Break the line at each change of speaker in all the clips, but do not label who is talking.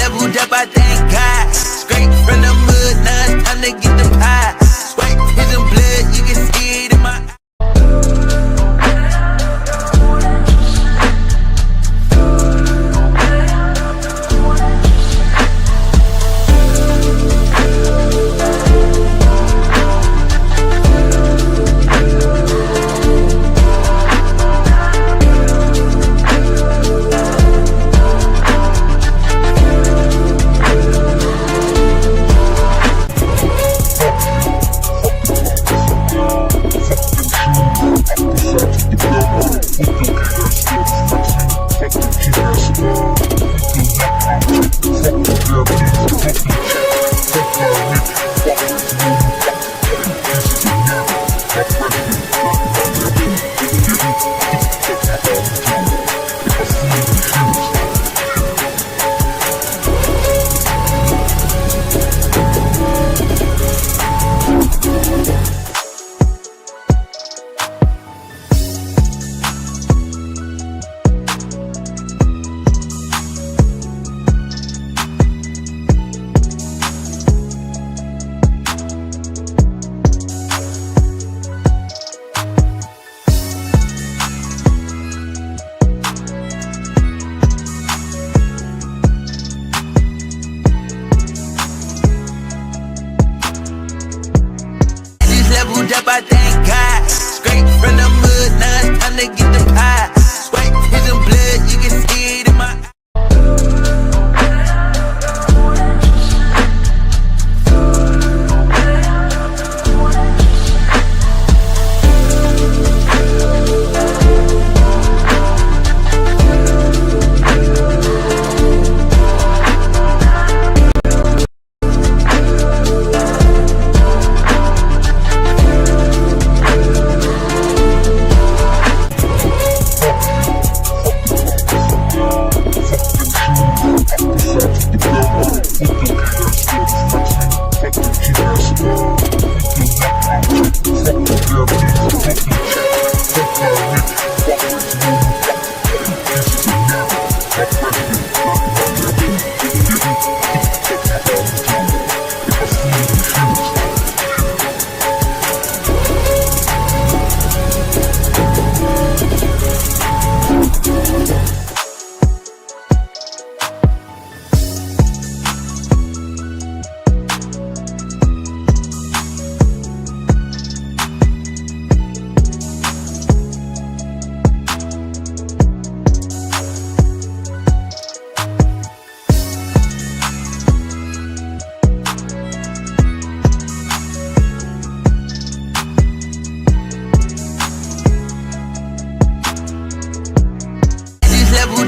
leveled up, I thank God. Straight from the mud, now it's time to get the pie. Swipe his blood, you can see it in my eye. Up, I thank God. Straight from the mud, now it's time to get the pie. Swipe his blood, you can see it in my eye.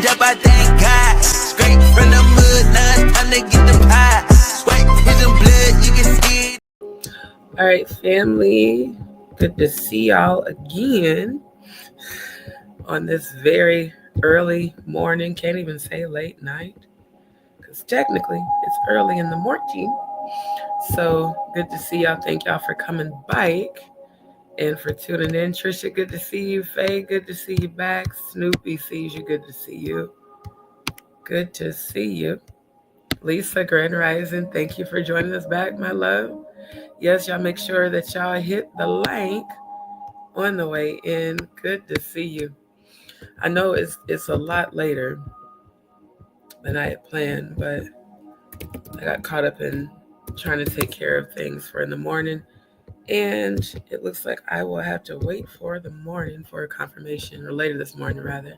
Up, I thank God. Straight from the mud, now it's time to get the pie. Swipe his blood, you can see it. All right, family. Good to see y'all again on this very early morning. Can't even say late night, because technically it's early in the morning. So good to see y'all. Thank y'all for coming back and for tuning in. Trisha, good to see you. Faye, good to see you back. Snoopy sees you. Good to see you. Good to see you. Lisa, Grand Rising, thank you for joining us back, my love. Yes, y'all make sure that y'all hit the link on the way in. Good to see you. I know it's a lot later than I had planned, but I got caught up in trying to take care of things for in the morning. And it looks like I will have to wait for the morning for a confirmation, or later this morning rather.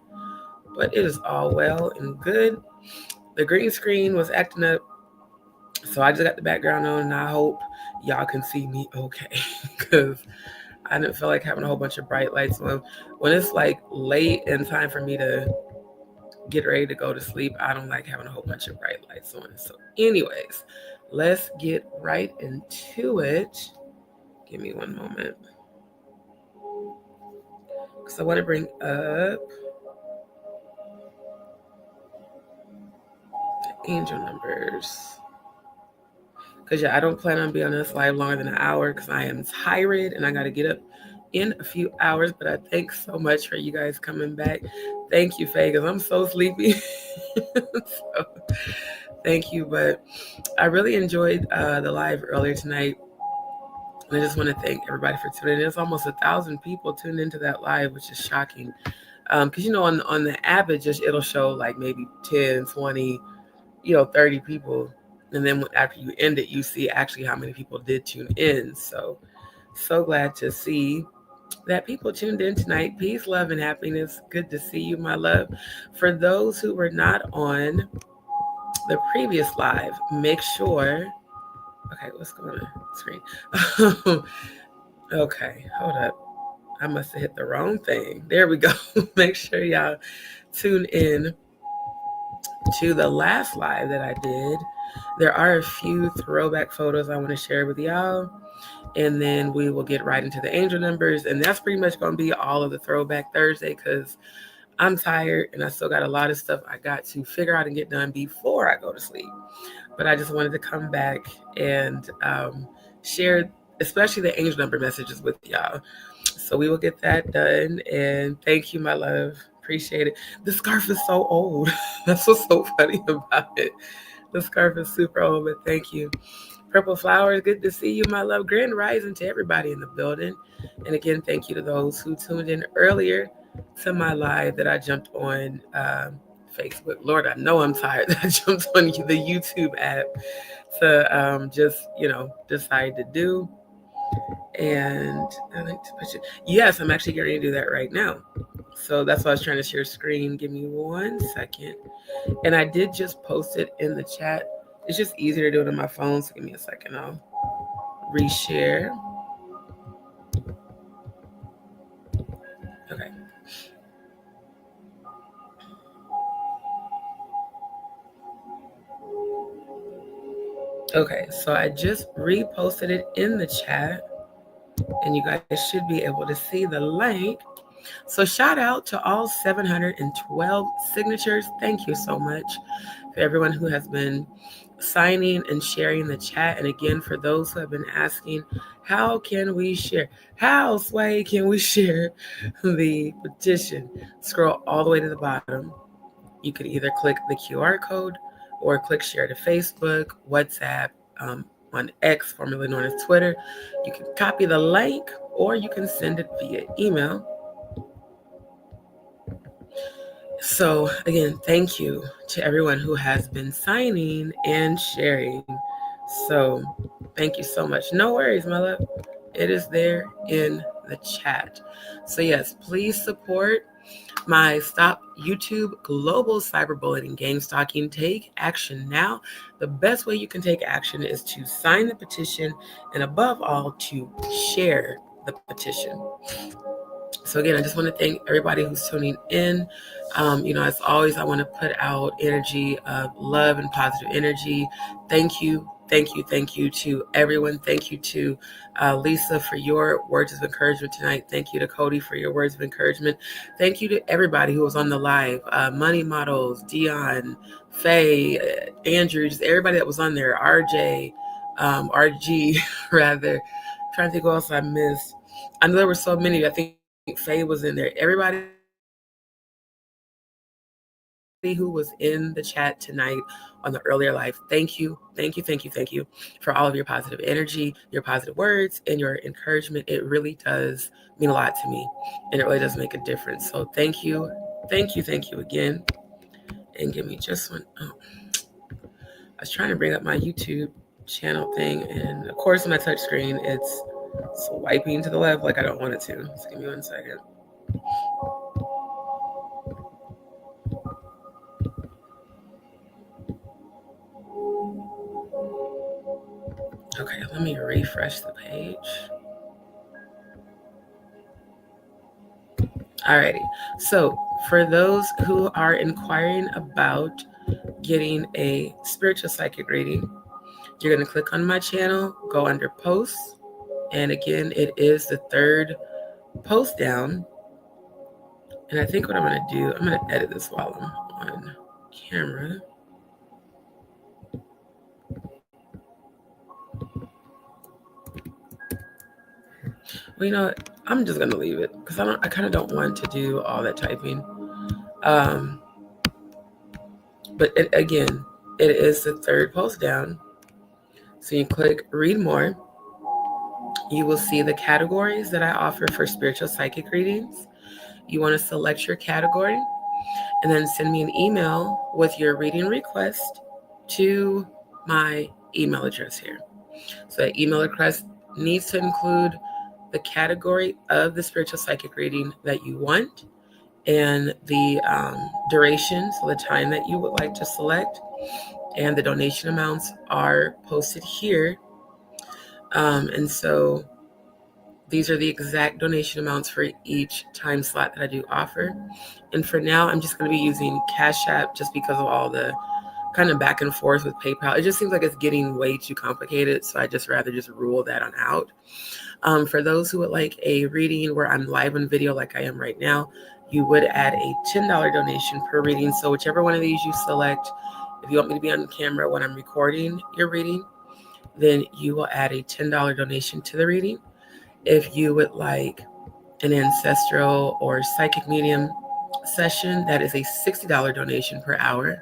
But it is all well and good. The green screen was acting up, so I just got the background on, and I hope y'all can see me okay, because I didn't feel like having a whole bunch of bright lights on. When it's like late and time for me to get ready to go to sleep, I don't like having a whole bunch of bright lights on. So anyways, let's get right into it. Give me one moment, because I want to bring up the angel numbers. Because yeah, I don't plan on being on this live longer than an hour, because I am tired and I got to get up in a few hours. But I thank so much for you guys coming back. Thank you, Faye, because I'm so sleepy. So, Thank you. But I really enjoyed the live earlier tonight. And I just want to thank everybody for tuning in. There's almost 1,000 people tuned into that live, which is shocking. Because, on the app, it'll show like maybe 10, 20, 30 people. And then after you end it, you see actually how many people did tune in. So glad to see that people tuned in tonight. Peace, love, and happiness. Good to see you, my love. For those who were not on the previous live, make sure. Okay, what's going on screen? Okay, hold up. I must have hit the wrong thing. There we go. Make sure y'all tune in to the last live that I did. There are a few throwback photos I want to share with y'all. And then we will get right into the angel numbers. And that's pretty much going to be all of the Throwback Thursday because I'm tired and I still got a lot of stuff I got to figure out and get done before I go to sleep. But I just wanted to come back and share, especially the angel number messages with y'all. So we will get that done. And thank you, my love. Appreciate it. The scarf is so old. That's what's so funny about it. The scarf is super old, but thank you. Purple Flowers, good to see you, my love. Grand rising to everybody in the building. And again, thank you to those who tuned in earlier to my live that I jumped on Facebook. Lord, I know I'm tired. I jumped on the YouTube app to just, decide to do. And I like to put it. Yes, I'm actually getting ready to do that right now. So that's why I was trying to share screen. Give me 1 second. And I did just post it in the chat. It's just easier to do it on my phone. So give me a second. I'll reshare. Okay. Okay, so I just reposted it in the chat. And you guys should be able to see the link. So shout out to all 712 signatures. Thank you so much for everyone who has been signing and sharing the chat. And again, for those who have been asking, how can we share? How, Sway, can we share the petition? Scroll all the way to the bottom. You can either click the QR code or click share to Facebook, WhatsApp, on X, formerly known as Twitter. You can copy the link or you can send it via email. So again, thank you to everyone who has been signing and sharing. So thank you so much. No worries, my love. It is there in the chat. So yes, please support my Stop YouTube Global Cyberbullying and Gang Stalking. Take action now. The best way you can take action is to sign the petition and above all, to share the petition. So again, I just want to thank everybody who's tuning in. As always, I want to put out energy of love and positive energy. Thank you to everyone. Thank you to Lisa for your words of encouragement tonight. Thank you to Cody for your words of encouragement. Thank you to everybody who was on the live. Money Models, Dion, Faye, Andrew, just everybody that was on there. RJ, RG, rather. I'm trying to think what else I missed. I know there were so many. I think Faye was in there. Everybody who was in the chat tonight on the earlier live, thank you for all of your positive energy, your positive words, and your encouragement. It really does mean a lot to me, and it really does make a difference. So thank you again. And give me just one. Oh, I was trying to bring up my YouTube channel thing, and of course, on my touch screen, it's swiping to the left like I don't want it to. So give me 1 second. Okay, let me refresh the page. Alrighty, so for those who are inquiring about getting a spiritual psychic reading, you're going to click on my channel, go under posts, and again, it is the third post down. And I think what I'm going to do, I'm going to edit this while I'm on camera. Well, you know what? I'm just gonna leave it because I kind of don't want to do all that typing. But again, it is the third post down. So you click read more. You will see the categories that I offer for spiritual psychic readings. You want to select your category and then send me an email with your reading request to my email address here. So that email request needs to include the category of the spiritual psychic reading that you want and the duration, so the time that you would like to select, and the donation amounts are posted here. And so these are the exact donation amounts for each time slot that I do offer. And for now, I'm just going to be using Cash App just because of all the kind of back and forth with PayPal. It just seems like it's getting way too complicated. So I just rather just rule that on out. For those who would like a reading where I'm live on video like I am right now, you would add a $10 donation per reading. So whichever one of these you select, if you want me to be on camera when I'm recording your reading, then you will add a $10 donation to the reading. If you would like an ancestral or psychic medium session, that is a $60 donation per hour.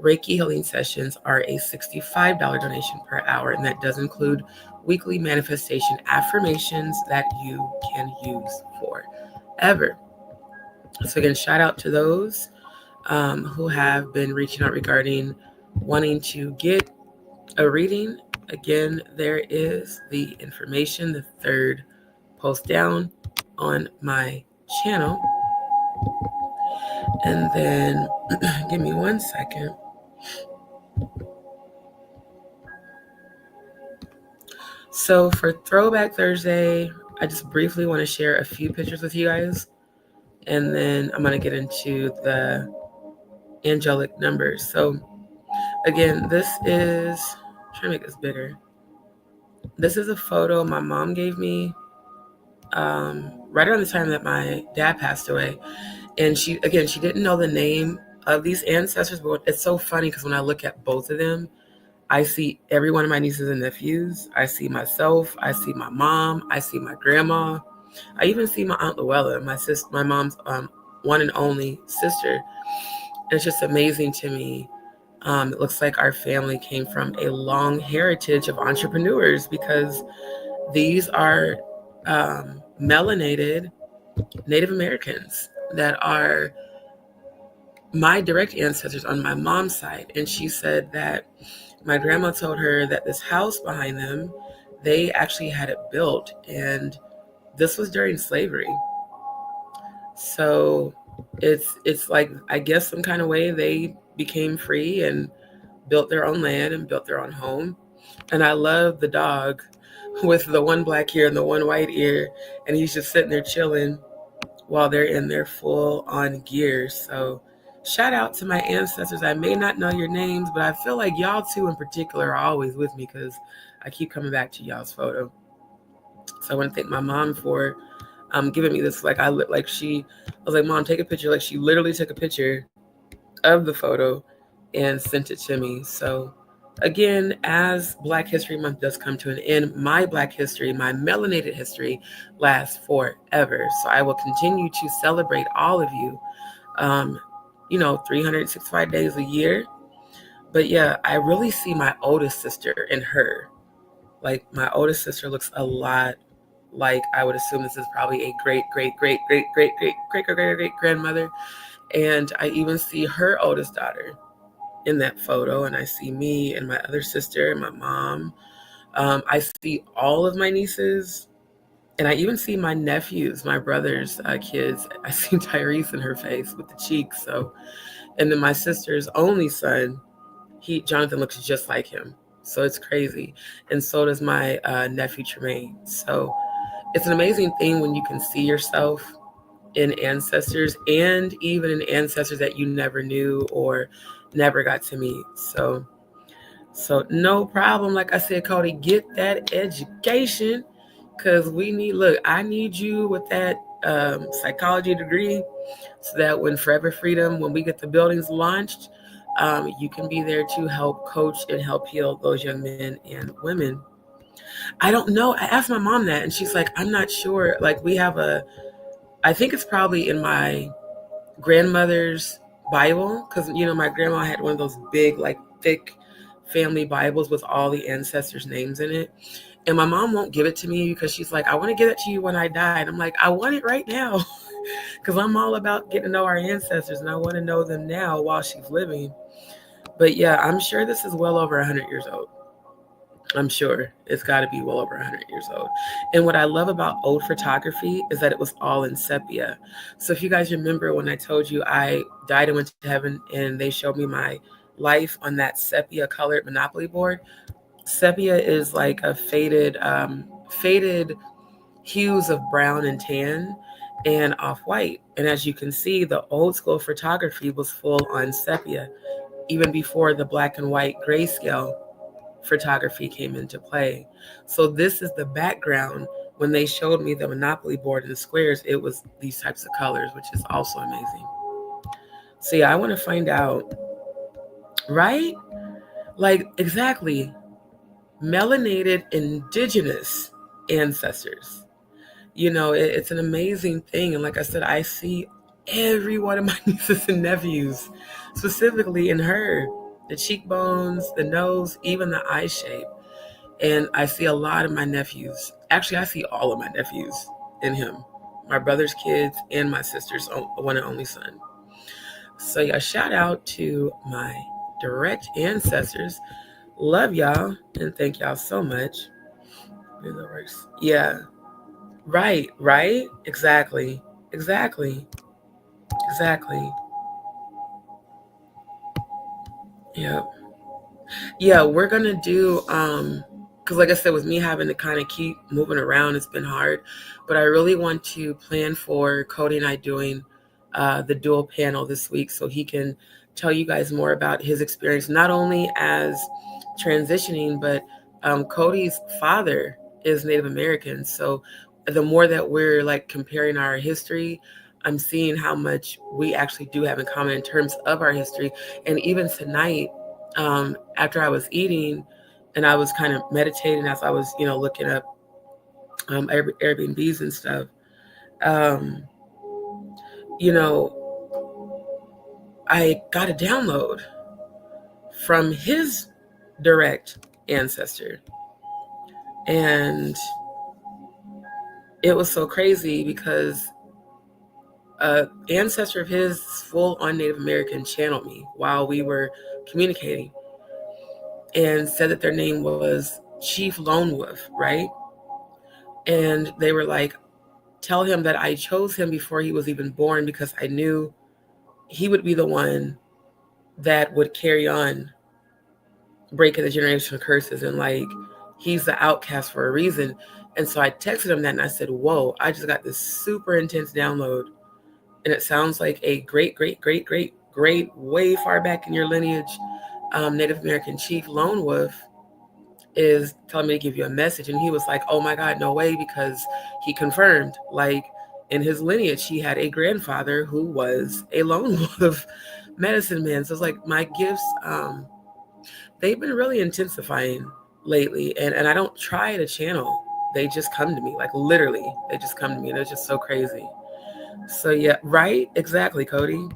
Reiki healing sessions are a $65 donation per hour, and that does include weekly manifestation affirmations that you can use forever. So again, shout out to those who have been reaching out regarding wanting to get a reading. Again, there is the information, the third post down on my channel. And then give me 1 second. So for Throwback Thursday, I just briefly want to share a few pictures with you guys. And then I'm going to get into the angelic numbers. So again, this is, I'm trying to make this bigger. This is a photo my mom gave me right around the time that my dad passed away. And she didn't know the name of these ancestors, but it's so funny because when I look at both of them, I see every one of my nieces and nephews. I see myself. I see my mom. I see my grandma. I even see my Aunt Luella, my mom's one and only sister. And it's just amazing to me. It looks like our family came from a long heritage of entrepreneurs because these are melanated Native Americans that are my direct ancestors on my mom's side. And she said that my grandma told her that this house behind them, they actually had it built, and this was during slavery. So it's like, I guess some kind of way they became free and built their own land and built their own home. And I love the dog with the one black ear and the one white ear, and he's just sitting there chilling while they're in their full on gear. So shout out to my ancestors. I may not know your names, but I feel like y'all two in particular are always with me because I keep coming back to y'all's photo. So I want to thank my mom for giving me this. I was like, Mom, take a picture. Like, she literally took a picture of the photo and sent it to me. So again, as Black History Month does come to an end, my Black history, my melanated history lasts forever. So I will continue to celebrate all of you, 365 days a year. But yeah, I really see my oldest sister in her. Like, my oldest sister looks a lot like, I would assume this is probably a great grandmother. And I even see her oldest daughter in that photo, and I see me and my other sister and my mom. I see all of my nieces, and I even see my nephews, my brother's kids. I see Tyrese in her face with the cheeks. So, and then my sister's only son, Jonathan looks just like him. So it's crazy. And so does my nephew Tremaine. So it's an amazing thing when you can see yourself in ancestors, and even in ancestors that you never knew or never got to meet. So no problem. Like I said, Cody, get that education, because I need you with that psychology degree, so that when Forever Freedom, when we get the buildings launched, you can be there to help coach and help heal those young men and women. I don't know. I asked my mom that, and she's like, I'm not sure. Like, I think it's probably in my grandmother's Bible, because my grandma had one of those big thick family Bibles with all the ancestors' names in it. And my mom won't give it to me because she's like, I want to give it to you when I die. And I'm like, I want it right now because I'm all about getting to know our ancestors and I want to know them now while she's living. But yeah, I'm sure this is well over 100 years old. I'm sure it's got to be well over 100 years old. And what I love about old photography is that it was all in sepia. So if you guys remember when I told you I died and went to heaven and they showed me my life on that sepia colored Monopoly board, sepia is like a faded hues of brown and tan and off-white. And as you can see, the old school photography was full on sepia, even before the black and white grayscale photography came into play. So this is the background. When they showed me the Monopoly board and the squares, it was these types of colors, which is also amazing. So yeah, I want to find out, right? Like, exactly. Melanated indigenous ancestors. You know, it's an amazing thing. And like I said, I see every one of my nieces and nephews, specifically in her, the cheekbones, the nose, even the eye shape. And I see a lot of my nephews. Actually, I see all of my nephews in him. My brother's kids and my sister's one and only son. So yeah, shout out to my direct ancestors. Love y'all and thank y'all so much. Yeah. Right. Exactly. Yeah, we're gonna do because like I said, with me having to kind of keep moving around, it's been hard. But I really want to plan for Cody and I doing the dual panel this week so he can tell you guys more about his experience, not only as transitioning, but Cody's father is Native American. So the more that we're like comparing our history, I'm seeing how much we actually do have in common in terms of our history. And even tonight, after I was eating and I was kind of meditating as I was, looking up Airbnbs and stuff, I got a download from his direct ancestor. And it was so crazy because an ancestor of his, full on Native American, channeled me while we were communicating and said that their name was Chief Lone Wolf, right? And they were like, tell him that I chose him before he was even born because I knew he would be the one that would carry on breaking the generational curses, and like he's the outcast for a reason. And so I texted him that and I said, whoa, I just got this super intense download and it sounds like a great, way far back in your lineage, Native American chief Lone Wolf is telling me to give you a message. And he was like, oh my God, no way, because he confirmed, like, in his lineage, he had a grandfather who was a lone wolf medicine man. So it's like my gifts, they've been really intensifying lately. And I don't try to channel. They just come to me, like literally, they just come to me. And it's just so crazy. So yeah, right? Exactly, Cody.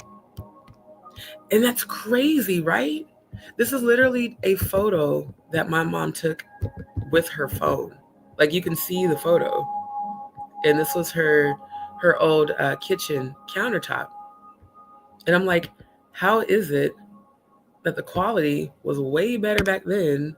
And that's crazy, right? This is literally a photo that my mom took with her phone. Like you can see the photo. And this was her old kitchen countertop. And I'm like, how is it that the quality was way better back then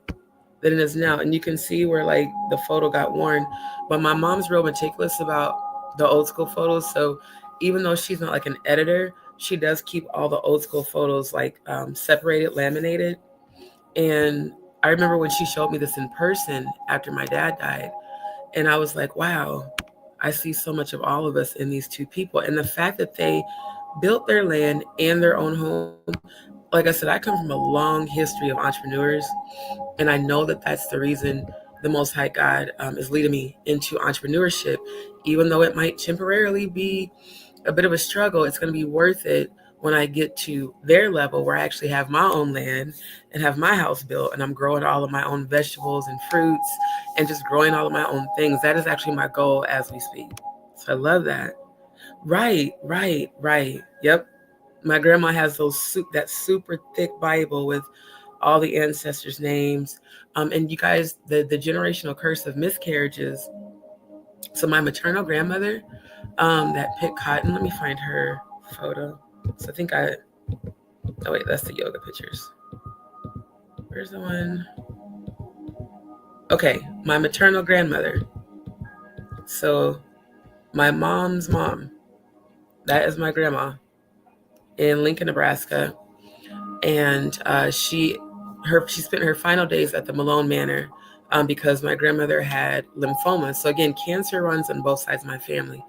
than it is now? And you can see where like the photo got worn. But my mom's real meticulous about the old school photos. So even though she's not like an editor, she does keep all the old school photos like separated, laminated. And I remember when she showed me this in person after my dad died. And I was like, wow, I see so much of all of us in these two people. And the fact that they built their land and their own home. Like I said, I come from a long history of entrepreneurs. And I know that that's the reason the Most High God is leading me into entrepreneurship. Even though it might temporarily be a bit of a struggle, it's going to be worth it when I get to their level where I actually have my own land and have my house built and I'm growing all of my own vegetables and fruits and just growing all of my own things. That is actually my goal as we speak. So I love that. Right. Yep. My grandma has that super thick Bible with all the ancestors' names. And you guys, the generational curse of miscarriages. So my maternal grandmother, that picked cotton, let me find her photo. So I think oh wait, that's the yoga pictures. Where's the one? Okay, my maternal grandmother. So my mom's mom, that is my grandma in Lincoln, Nebraska. And she spent her final days at the Malone Manor because my grandmother had lymphoma. So again, cancer runs on both sides of my family.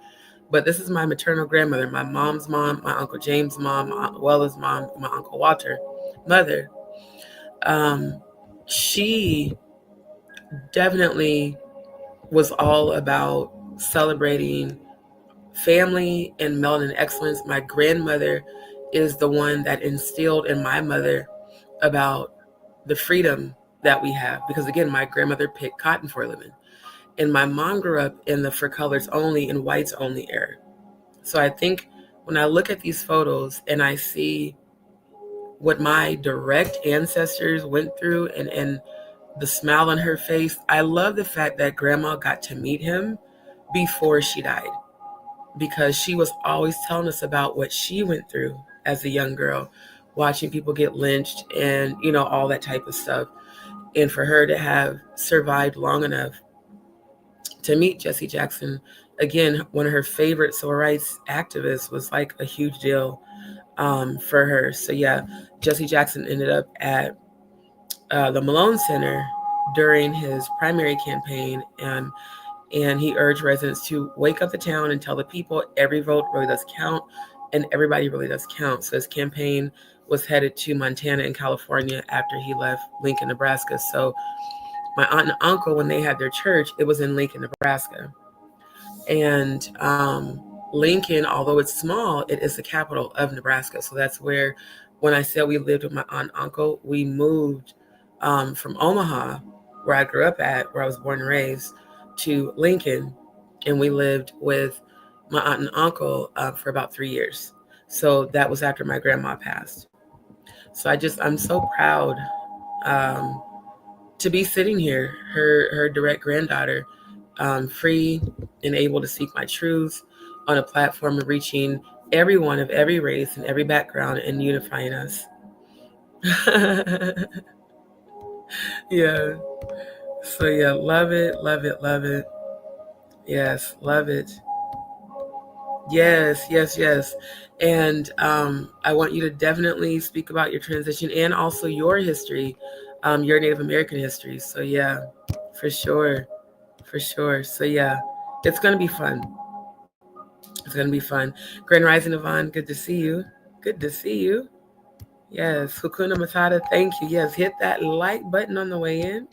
But this is my maternal grandmother, my mom's mom, my Uncle James' mom, my Aunt Wella's mom, my Uncle Walter mother. She definitely was all about celebrating family and melanin excellence. My grandmother is the one that instilled in my mother about the freedom that we have. Because again, my grandmother picked cotton for a living. And my mom grew up in the for colors only and whites only era. So I think when I look at these photos and I see what my direct ancestors went through and the smile on her face, I love the fact that grandma got to meet him before she died, because she was always telling us about what she went through as a young girl, watching people get lynched and, all that type of stuff. And for her to have survived long enough to meet Jesse Jackson, again, one of her favorite civil rights activists, was like a huge deal for her. So yeah, Jesse Jackson ended up at the Malone Center during his primary campaign, and he urged residents to wake up the town and tell the people every vote really does count and everybody really does count. So his campaign was headed to Montana and California after he left Lincoln, Nebraska. So my aunt and uncle, when they had their church, it was in Lincoln, Nebraska. And Lincoln, although it's small, it is the capital of Nebraska. So that's where, when I said we lived with my aunt and uncle, we moved from Omaha, where I grew up at, where I was born and raised, to Lincoln. And we lived with my aunt and uncle for about 3 years. So that was after my grandma passed. So I'm so proud to be sitting here, her direct granddaughter, free and able to speak my truth on a platform of reaching everyone of every race and every background and unifying us. Yeah. So yeah, love it, love it, love it. Yes, love it. Yes, yes, yes. And I want you to definitely speak about your transition and also your history, your Native American history. So yeah, for sure. For sure. So yeah, it's going to be fun. It's going to be fun. Grand Rising Yvonne, good to see you. Good to see you. Yes. Hukuna Matata, thank you. Yes, hit that like button on the way in.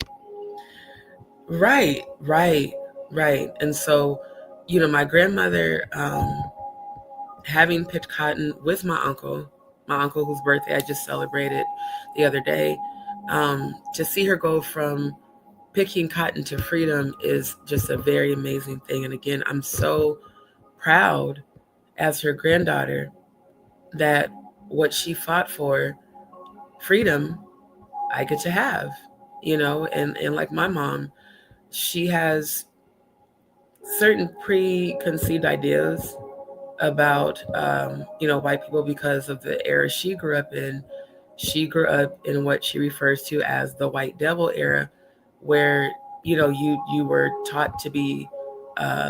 Right. And so, my grandmother, having picked cotton with my uncle whose birthday I just celebrated the other day, to see her go from picking cotton to freedom is just a very amazing thing. And again, I'm so proud as her granddaughter that what she fought for, freedom, I get to have, and like my mom, she has certain preconceived ideas about, white people because of the era she grew up in. She grew up in what she refers to as the white devil era, where, you were taught to be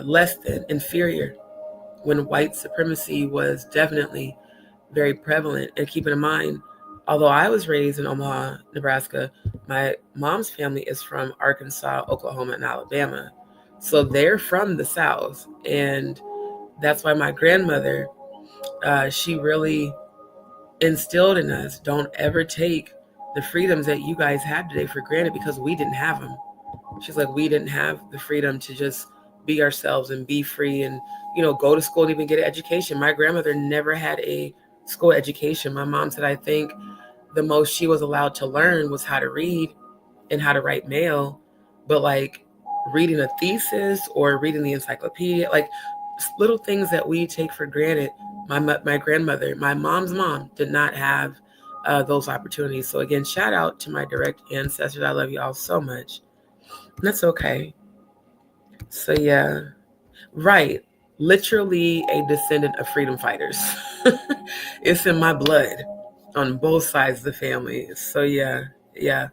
less than, inferior, when white supremacy was definitely very prevalent. And keeping in mind, although I was raised in Omaha, Nebraska, my mom's family is from Arkansas, Oklahoma, and Alabama. So they're from the South. And that's why my grandmother, she really instilled in us, don't ever take the freedoms that you guys have today for granted, because we didn't have them. She's like, we didn't have the freedom to just be ourselves and be free and, go to school and even get an education. My grandmother never had a school education. My mom said, I think the most she was allowed to learn was how to read and how to write mail. But like reading a thesis or reading the encyclopedia, like little things that we take for granted. My grandmother, my mom's mom, did not have those opportunities. So again, shout out to my direct ancestors. I love you all so much. That's okay. So yeah, right. Literally a descendant of freedom fighters. It's in my blood on both sides of the family. So yeah.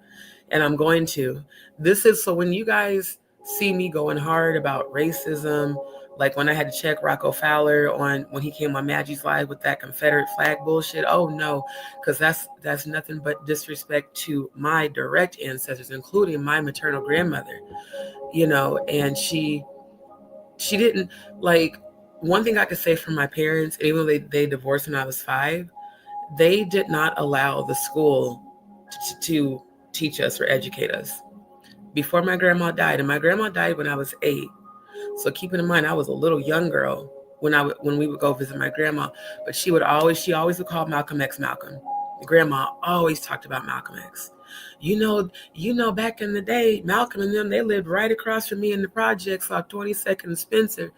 And I'm going to. This is so when you guys see me going hard about racism, like when I had to check Rocco Fowler on when he came on Maggie's Live with that Confederate flag bullshit. Oh no, because that's nothing but disrespect to my direct ancestors, including my maternal grandmother. And she didn't like. One thing I could say from my parents, even though they divorced when I was 5, they did not allow the school to teach us or educate us before my grandma died. And my grandma died when I was 8. So keeping in mind, I was a little young girl when we would go visit my grandma, but she always would call Malcolm X Malcolm. Grandma always talked about Malcolm X. Back in the day, Malcolm and them, they lived right across from me in the projects off 22nd and Spencer.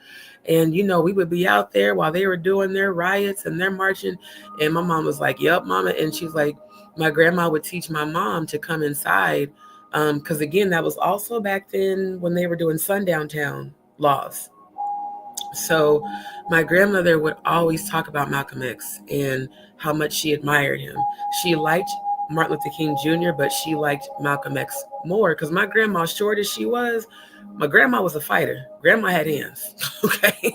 And, we would be out there while they were doing their riots and their marching. And my mom was like, yep, mama. And she's like, my grandma would teach my mom to come inside. Because again, that was also back then when they were doing sundown town laws. So my grandmother would always talk about Malcolm X and how much she admired him. She liked Martin Luther King Jr., but she liked Malcolm X more because my grandma, short as she was, my grandma was a fighter. Grandma had hands, okay?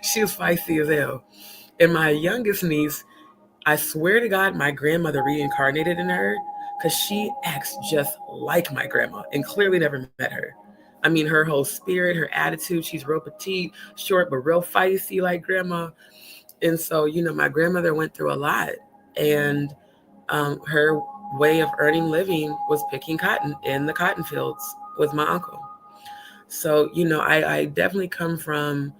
She was feisty as hell. And my youngest niece, I swear to God, my grandmother reincarnated in her because she acts just like my grandma and clearly never met her. I mean, her whole spirit, her attitude, she's real petite, short, but real feisty like grandma. And so, my grandmother went through a lot. And her way of earning living was picking cotton in the cotton fields with my uncle. So, I definitely come from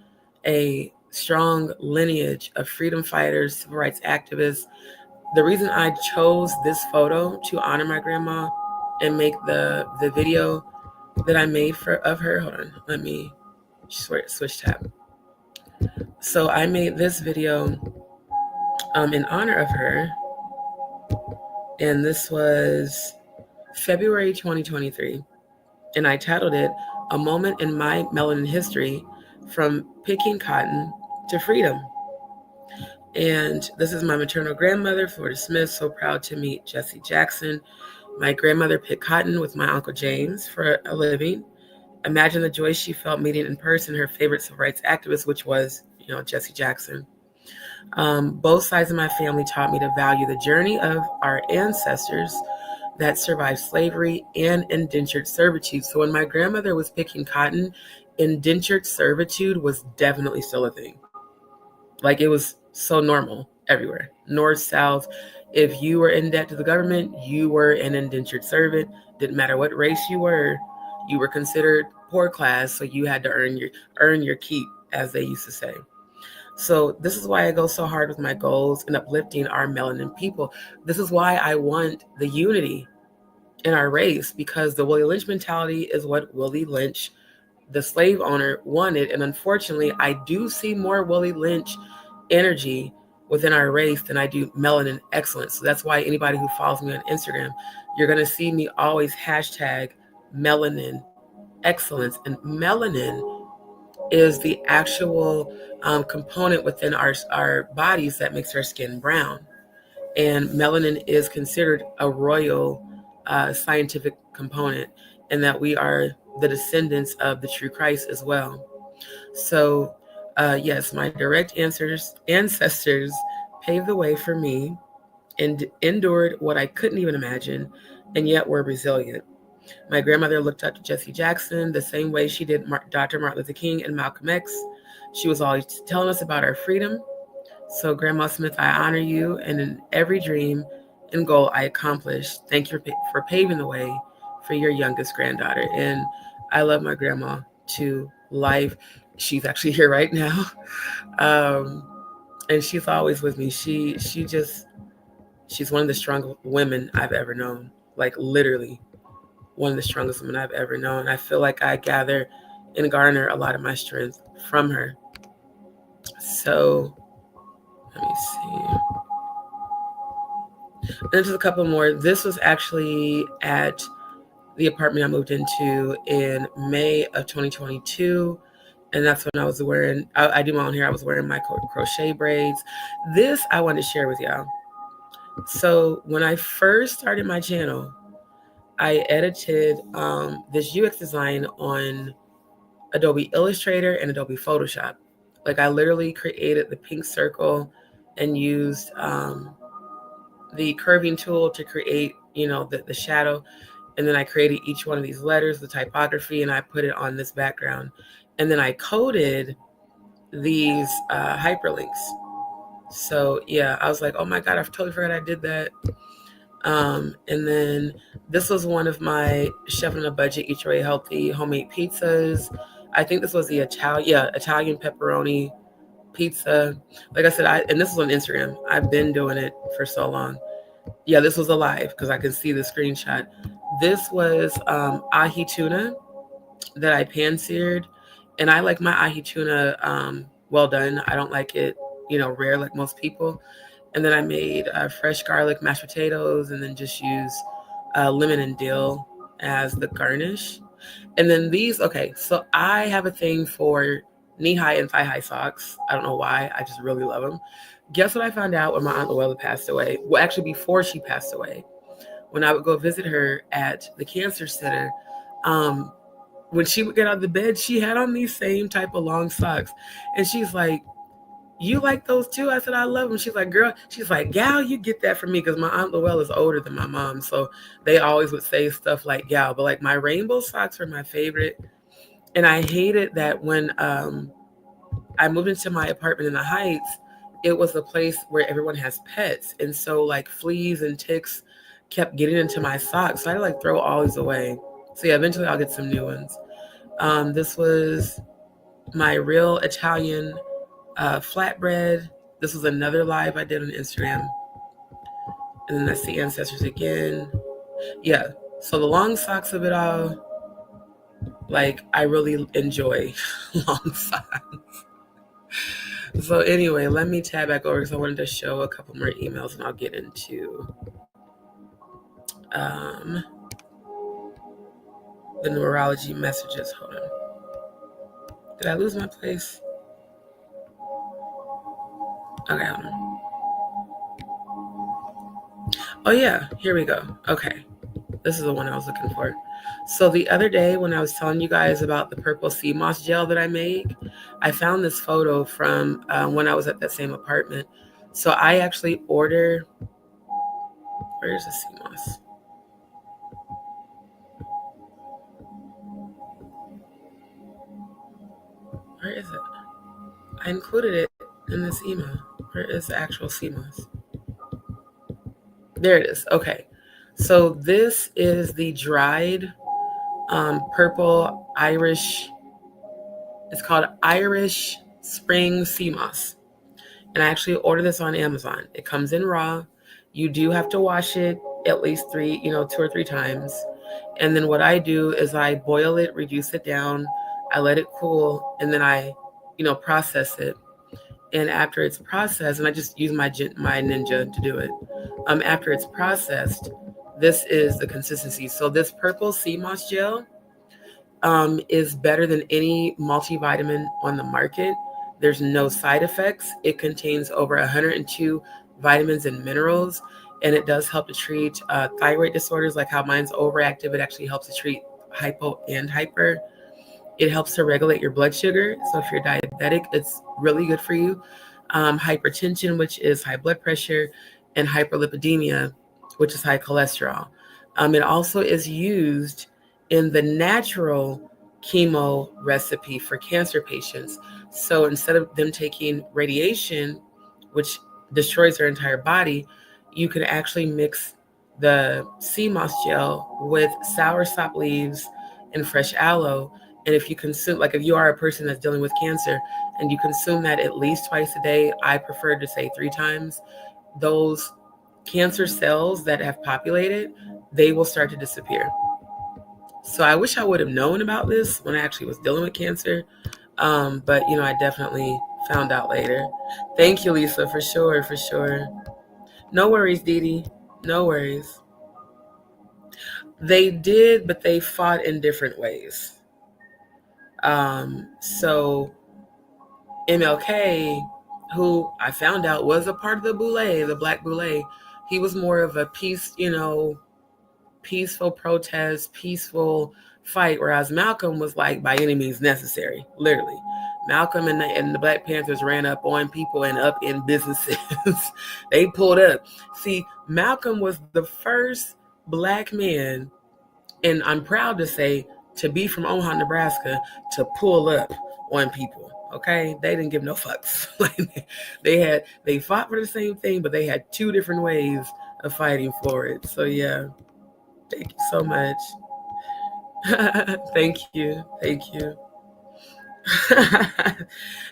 a strong lineage of freedom fighters, civil rights activists. The reason I chose this photo to honor my grandma and make the video that I made of her, hold on, let me switch tab. So I made this video in honor of her, and this was February 2023, and I titled it, A Moment in My Melanin History, From Picking Cotton to Freedom. And this is my maternal grandmother, Florida Smith, so proud to meet Jesse Jackson. My grandmother picked cotton with my Uncle James for a living. Imagine the joy she felt meeting in person her favorite civil rights activist, which was, Jesse Jackson. Both sides of my family taught me to value the journey of our ancestors that survived slavery and indentured servitude. So when my grandmother was picking cotton, indentured servitude was definitely still a thing. Like, it was so normal everywhere, north, south. If you were in debt to the government, you were an indentured servant. Didn't matter what race you were considered poor class, so you had to earn your keep, as they used to say. So this is why I go so hard with my goals and uplifting our melanin people. This is why I want the unity in our race, because the Willie Lynch mentality is what Willie Lynch, the slave owner, wanted. And unfortunately, I do see more Willie Lynch energy within our race than I do melanin excellence. So that's why anybody who follows me on Instagram, you're going to see me always hashtag melanin excellence. And melanin is the actual component within our bodies that makes our skin brown. And melanin is considered a royal scientific component, and that we are the descendants of the true Christ as well. So yes, my direct ancestors paved the way for me and endured what I couldn't even imagine, and yet were resilient. My grandmother looked up to Jesse Jackson the same way she did Dr. Martin Luther King and Malcolm X. She was always telling us about our freedom. So Grandma Smith, I honor you, and in every dream and goal I accomplished, thank you for paving the way for your youngest granddaughter. And I love my grandma to life. She's actually here right now. And she's always with me. She's one of the strongest women I've ever known. Like, literally one of the strongest women I've ever known. I feel like I gather and garner a lot of my strength from her. So let me see. then just a couple more. This was actually at the apartment I moved into in May of 2022. And that's when I was wearing, I do my own hair. I was wearing my crochet braids. This I want to share with y'all. So when I first started my channel, I edited this UX design on Adobe Illustrator and Adobe Photoshop. Like I literally created the pink circle and used the curving tool to create, the shadow. And then I created each one of these letters, the typography, and I put it on this background. And then I coded these hyperlinks. So yeah, I was like, oh my God, I totally forgot I did that. And then this was one of my Chef on a Budget, Eat Your Way Healthy homemade pizzas. I think this was the Italian pepperoni pizza. Like I said, and this was on Instagram. I've been doing it for so long. Yeah, this was a live because I can see the screenshot. This was ahi tuna that I pan-seared. And I like my ahi tuna well done. I don't like it, rare like most people. And then I made fresh garlic mashed potatoes and then just use lemon and dill as the garnish. And then these, okay, so I have a thing for knee-high and thigh-high socks. I don't know why. I just really love them. Guess what I found out when my Aunt Luella passed away? Well, actually, before she passed away, when I would go visit her at the cancer center, when she would get out of the bed, she had on these same type of long socks. And she's like, you like those too? I said, I love them. She's like, girl, she's like, gal, you get that from me because my Aunt Luella is older than my mom. So they always would say stuff like gal, but like my rainbow socks were my favorite. And I hated that when I moved into my apartment in the Heights, it was a place where everyone has pets. And so like fleas and ticks kept getting into my socks. So I had to like throw all these away. So yeah, eventually I'll get some new ones. This was my real Italian flatbread. This was another live I did on Instagram. And then that's the ancestors again. Yeah. So the long socks of it all, like I really enjoy long socks. So anyway, let me tab back over because I wanted to show a couple more emails and I'll get into the numerology messages. Hold on. Did I lose my place? Okay, hold on. Oh yeah, here we go. Okay. This is the one I was looking for. So the other day when I was telling you guys about the purple sea moss gel that I made, I found this photo from when I was at that same apartment. So I actually ordered, where's the sea moss? Where is it? I included it in this email. Where is the actual sea moss? There it is. Okay. So this is the dried purple Irish. It's called Irish Spring Sea Moss. And I actually ordered this on Amazon. It comes in raw. You do have to wash it at least 2 or 3 times. And then what I do is I boil it, reduce it down. I let it cool, and then I, process it. And after it's processed, and I just use my Ninja to do it. After it's processed, this is the consistency. So this purple sea moss gel is better than any multivitamin on the market. There's no side effects. It contains over 102 vitamins and minerals, and it does help to treat thyroid disorders, like how mine's overactive. It actually helps to treat hypo and hyper. It helps to regulate your blood sugar. So if you're diabetic, it's really good for you. Hypertension, which is high blood pressure, and hyperlipidemia, which is high cholesterol. It also is used in the natural chemo recipe for cancer patients. So instead of them taking radiation, which destroys their entire body, you can actually mix the sea moss gel with soursop leaves and fresh aloe. And if you consume, like if you are a person that's dealing with cancer and you consume that at least twice a day, I prefer to say 3 times, those cancer cells that have populated, they will start to disappear. So I wish I would have known about this when I actually was dealing with cancer. But, I definitely found out later. Thank you, Lisa, for sure. No worries, Dee Dee. No worries. They did, but they fought in different ways. So MLK, who I found out was a part of the Boule, the Black Boule, he was more of a peaceful protest, peaceful fight, whereas Malcolm was like by any means necessary, literally. Malcolm and the Black Panthers ran up on people and up in businesses. They pulled up. See, Malcolm was the first Black man, and I'm proud to say, to be from Omaha, Nebraska, to pull up on people. Okay, they didn't give no fucks. They fought for the same thing, but they had two different ways of fighting for it. So yeah, thank you so much. Thank you.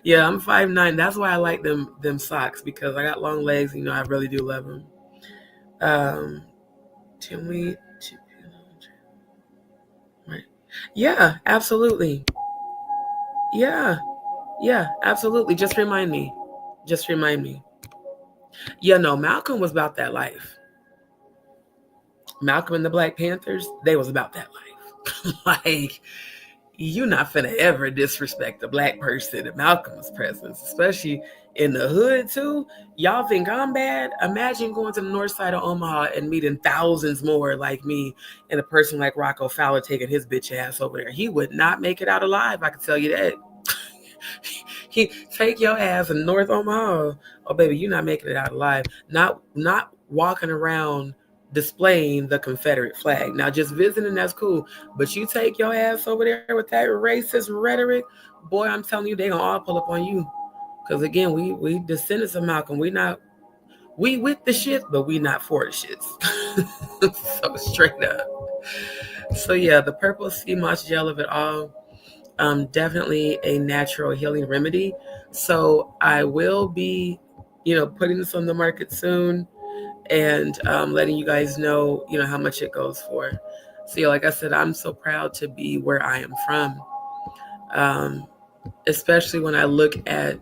Yeah, I'm 5'9". That's why I like them socks, because I got long legs. I really do love them. Right. Yeah, absolutely. Yeah, absolutely. Just remind me. Yeah, no, Malcolm was about that life. Malcolm and the Black Panthers, they was about that life. Like, you not finna ever disrespect a Black person in Malcolm's presence, especially in the hood too. Y'all think I'm bad? Imagine going to the north side of Omaha and meeting thousands more like me, and a person like Rocco Fowler taking his bitch ass over there. He would not make it out alive, I can tell you that. He take your ass in North Omaha. Oh baby, you're not making it out alive. Not walking around displaying the Confederate flag. Now just visiting, that's cool. But you take your ass over there with that racist rhetoric, boy, I'm telling you, they gonna all pull up on you. Because again, we descendants of Malcolm. We with the shit, but we not for the shits. So straight up. So yeah, the purple sea moss gel of it all, definitely a natural healing remedy. So I will be, putting this on the market soon, and letting you guys know, how much it goes for. So yeah, like I said, I'm so proud to be where I am from, especially when I look at,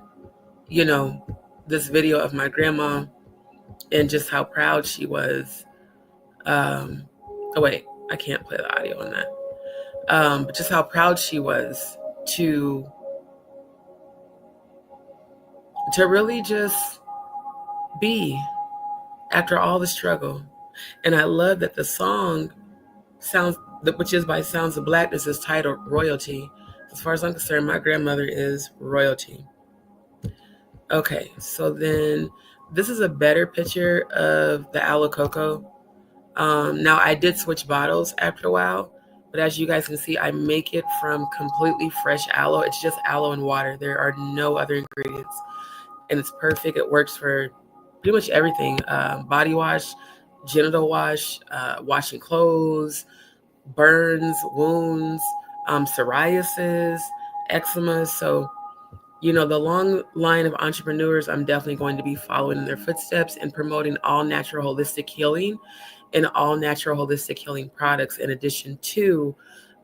this video of my grandma and just how proud she was. Oh wait, I can't play the audio on that. But just how proud she was to really just be after all the struggle. And I love that the song which is by Sounds of Blackness, is titled Royalty. As far as I'm concerned, my grandmother is royalty. Okay, so then this is a better picture of the aloe cocoa. Now I did switch bottles after a while, but as you guys can see, I make it from completely fresh aloe. It's just aloe and water. There are no other ingredients, and it's perfect. It works for pretty much everything. Body wash, genital wash, washing clothes, burns, wounds, psoriasis, eczema. So, the long line of entrepreneurs, I'm definitely going to be following in their footsteps and promoting all natural holistic healing and all natural holistic healing products, in addition to,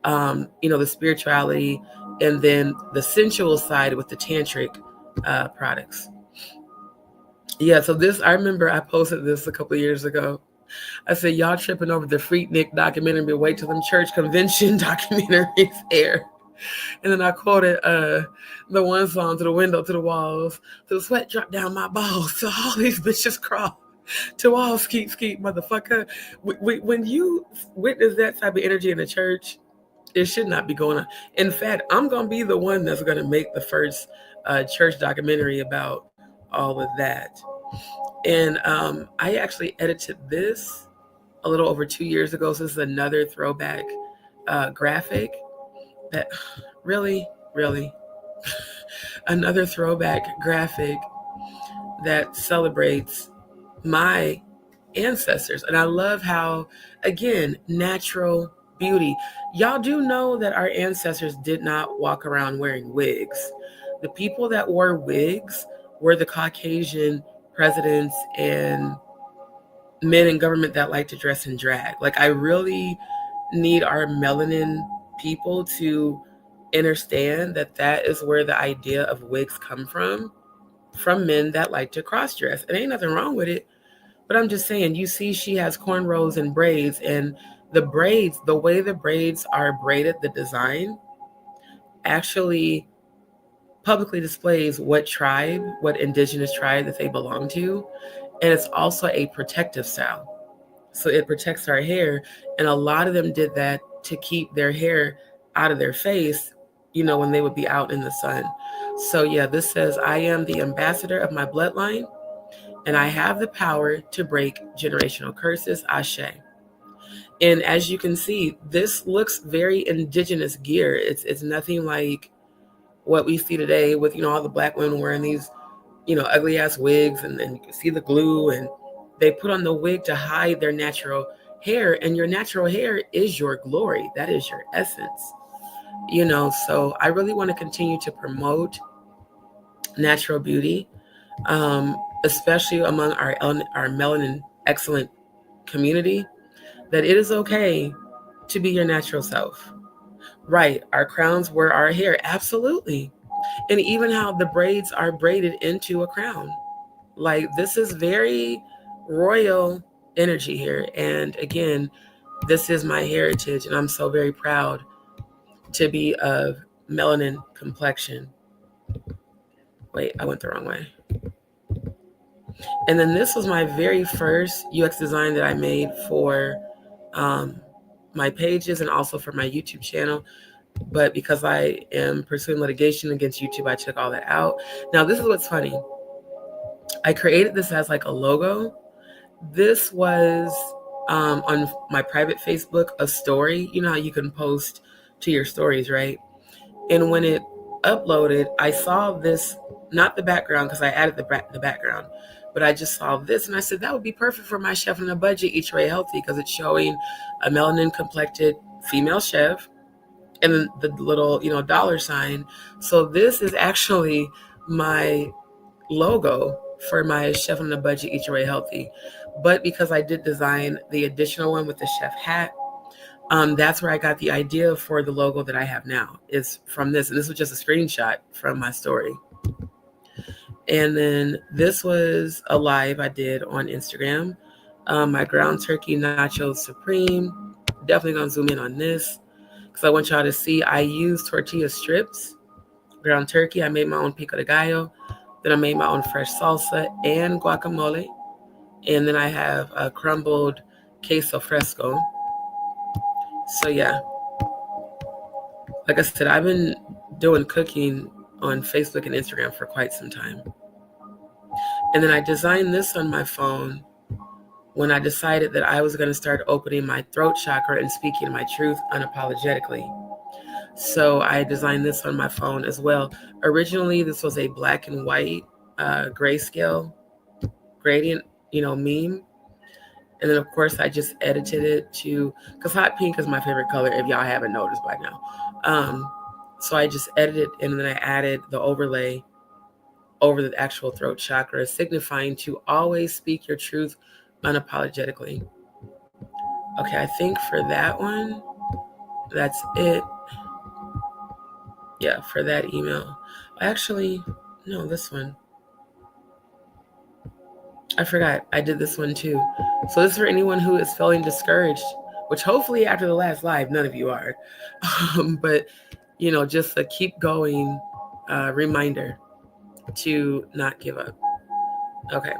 the spirituality and then the sensual side with the tantric products. Yeah, so I remember I posted this a couple of years ago. I said, y'all tripping over the Freaknik documentary, but wait till them church convention documentaries air. And then I quoted the one song, To the Window, to the Walls, to the sweat drop down my balls, so all these bitches crawl to all skeet, motherfucker. When you witness that type of energy in the church, it should not be going on. In fact, I'm going to be the one that's going to make the first church documentary about all of that. And I actually edited this a little over 2 years ago. So this is another throwback graphic that really another throwback graphic that celebrates my ancestors. And I love how, again, natural beauty. Y'all do know that our ancestors did not walk around wearing wigs. The people that wore wigs were the Caucasian presidents and men in government that like to dress in drag. Like, I really need our melanin people to understand that is where the idea of wigs come from men that like to cross dress. And ain't nothing wrong with it, But I'm just saying, you see she has cornrows and braids, and the braids, the way the braids are braided, the design actually publicly displays what tribe, what indigenous tribe that they belong to. And it's also a protective style. So it protects our hair. And a lot of them did that to keep their hair out of their face, when they would be out in the sun. So yeah, this says, I am the ambassador of my bloodline, and I have the power to break generational curses. Ashe. And as you can see, this looks very indigenous gear. It's nothing like what we see today with, all the black women wearing these, ugly ass wigs, and then you can see the glue, and they put on the wig to hide their natural hair, and your natural hair is your glory. That is your essence, so I really want to continue to promote natural beauty, especially among our melanin excellent community, that it is okay to be your natural self. Right, our crowns were our hair, absolutely. And even how the braids are braided into a crown. Like, this is very royal energy here. And again, this is my heritage, and I'm so very proud to be of melanin complexion. Wait, I went the wrong way. And then this was my very first UX design that I made for my pages and also for my YouTube channel. But because I am pursuing litigation against YouTube, I took all that out. Now, this is what's funny. I created this as like a logo. This was on my private Facebook, a story. You know how you can post to your stories, right? And when it uploaded, I saw this, not the background because I added the background, but I just saw this and I said, that would be perfect for my chef on a budget, Each Way Healthy, because it's showing a melanin complected female chef and then the little, dollar sign. So this is actually my logo for my Chef on a Budget, Eat Your Way Healthy. But because I did design the additional one with the chef hat, that's where I got the idea for the logo that I have now, is from this. And this was just a screenshot from my story. And then this was a live I did on Instagram. My ground turkey nachos supreme. Definitely gonna zoom in on this because I want y'all to see I use tortilla strips, ground turkey. I made my own pico de gallo. Then I made my own fresh salsa and guacamole. And then I have a crumbled queso fresco. So yeah, like I said, I've been doing cooking on Facebook and Instagram for quite some time. And then I designed this on my phone when I decided that I was going to start opening my throat chakra and speaking my truth unapologetically. So I designed this on my phone as well. Originally, this was a black and white grayscale gradient, meme. And then, of course, I just edited it to, because hot pink is my favorite color, if y'all haven't noticed by now. So I just edited, and then I added the overlay over the actual throat chakra, signifying to always speak your truth unapologetically. Okay, I think for that one, that's it. Yeah, for that email. Actually, no, this one. I forgot. I did this one too. So this is for anyone who is feeling discouraged, which hopefully after the last live, none of you are. But, just a keep going reminder to not give up. Okay.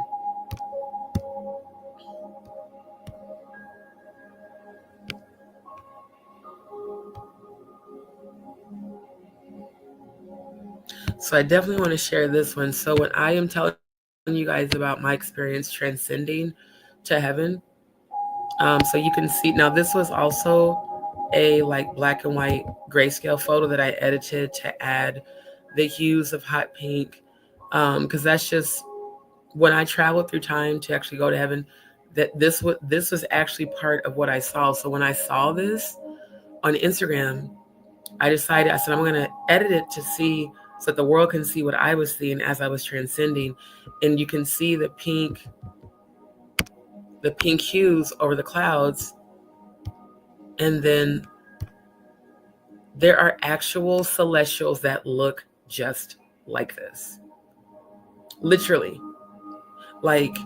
So I definitely want to share this one. So when I am telling you guys about my experience transcending to heaven, so you can see now this was also a like black and white grayscale photo that I edited to add the hues of hot pink, because that's just when I traveled through time to actually go to heaven, that this was actually part of what I saw. So when I saw this on Instagram, I said I'm going to edit it to see so that the world can see what I was seeing as I was transcending. And you can see the pink hues over the clouds. And then there are actual celestials that look just like this. Literally. Like,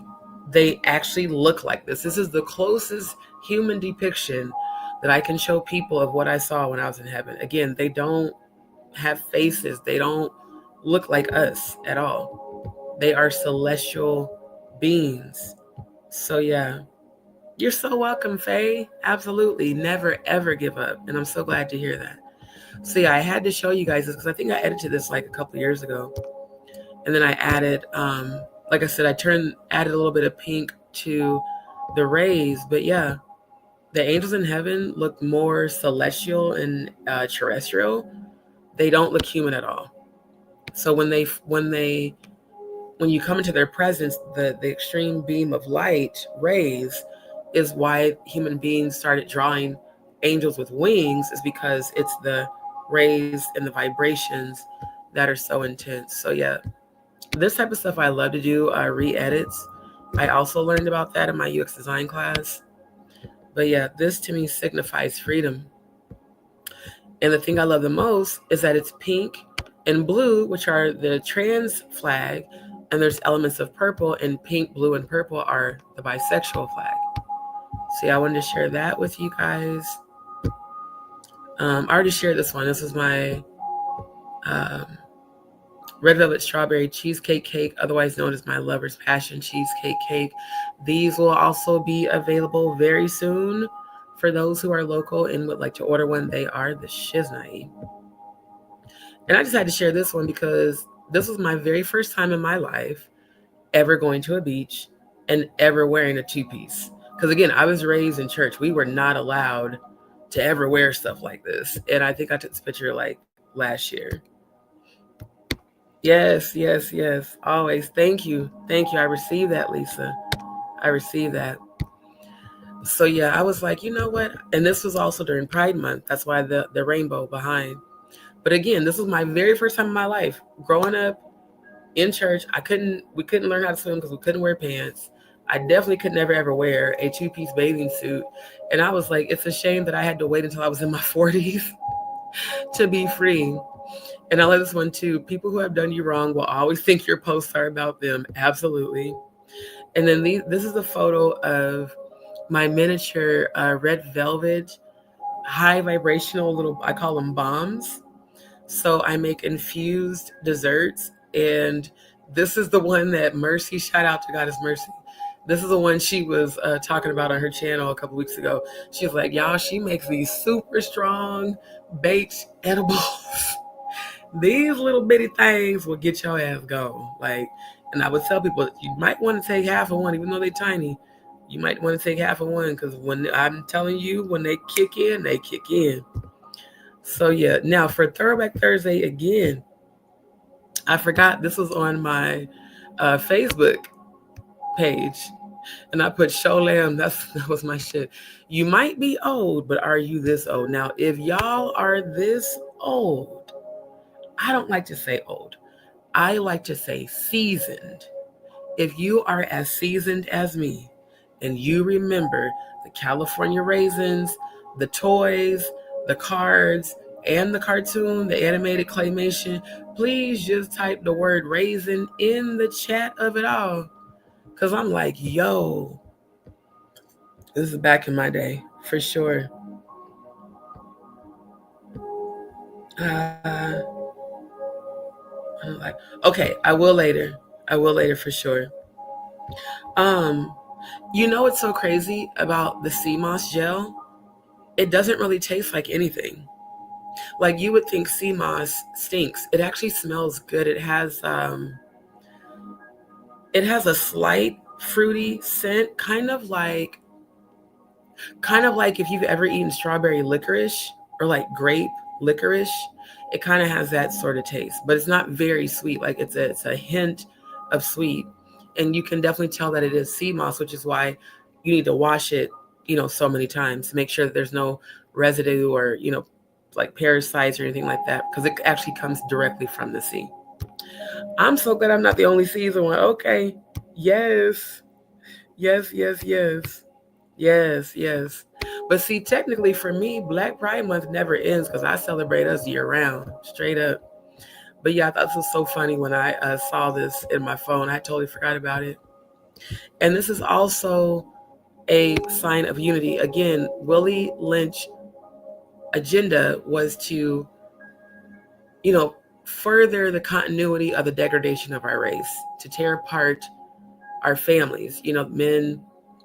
they actually look like this. This is the closest human depiction that I can show people of what I saw when I was in heaven. Again, they don't have faces. They don't look like us at all. They are celestial beings. So yeah, you're so welcome, Faye. Absolutely. Never, ever give up. And I'm so glad to hear that. So yeah, I had to show you guys this because I think I edited this like a couple years ago. And then I added, like I said, added a little bit of pink to the rays. But yeah, the angels in heaven look more celestial and terrestrial. They don't look human at all. So when you come into their presence, the extreme beam of light rays is why human beings started drawing angels with wings, is because it's the rays and the vibrations that are so intense. So yeah, this type of stuff I love to do, re-edits. I also learned about that in my UX design class. But yeah, this to me signifies freedom. And the thing I love the most is that it's pink and blue, which are the trans flag, and there's elements of purple, and pink, blue, and purple are the bisexual flag. So yeah, I wanted to share that with you guys. I already shared this one. This is my red velvet strawberry cheesecake cake, otherwise known as my lover's passion cheesecake cake. These will also be available very soon for those who are local and would like to order one. They are the shiznai. And I just had to share this one because this was my very first time in my life ever going to a beach and ever wearing a two-piece. Because again, I was raised in church. We were not allowed to ever wear stuff like this. And I think I took this picture like last year. Yes, yes, yes. Always. Thank you. Thank you. I received that, Lisa. I received that. So yeah, I was like, you know what? And this was also during Pride Month. That's why the rainbow behind. But again, this was my very first time in my life. Growing up in church, we couldn't learn how to swim because we couldn't wear pants. I definitely could never ever wear a two-piece bathing suit. And I was like, it's a shame that I had to wait until I was in my 40s to be free. And I love this one too. People who have done you wrong will always think your posts are about them. Absolutely. And then this is a photo of my miniature red velvet, high vibrational little, I call them bombs. So I make infused desserts. And this is the one that Mercy, shout out to Goddess Mercy. This is the one she was talking about on her channel a couple weeks ago. She was like, y'all, she makes these super strong baked edibles. These little bitty things will get your ass gone. Like, and I would tell people, you might want to take half of one, even though they're tiny. You might want to take half of one because when I'm telling you, when they kick in, they kick in. So yeah, now for Throwback Thursday again, I forgot this was on my Facebook page. And I put show lamb. That was my shit. You might be old, but are you this old? Now, if y'all are this old, I don't like to say old. I like to say seasoned. If you are as seasoned as me and you remember the California raisins, the toys, the cards, and the cartoon, the animated claymation, please just type the word raisin in the chat of it all. Because I'm like, yo, this is back in my day, for sure. I'm like, okay, I will later. I will later for sure. You know what's so crazy about the sea moss gel? It doesn't really taste like anything. Like you would think sea moss stinks. It actually smells good. It has a slight fruity scent, kind of like if you've ever eaten strawberry licorice or like grape licorice. It kind of has that sort of taste, but it's not very sweet. Like it's a hint of sweet, and you can definitely tell that it is sea moss, which is why you need to wash it, so many times to make sure that there's no residue or, like parasites or anything like that, because it actually comes directly from the sea. I'm so glad I'm not the only season one. Okay. Yes. Yes, yes, yes. Yes, yes. But see, technically for me, Black Pride Month never ends because I celebrate us year round, straight up. But yeah, I thought this was so funny when I saw this in my phone. I totally forgot about it. And this is also a sign of unity. Again, Willie Lynch's agenda was to, further the continuity of the degradation of our race, to tear apart our families, men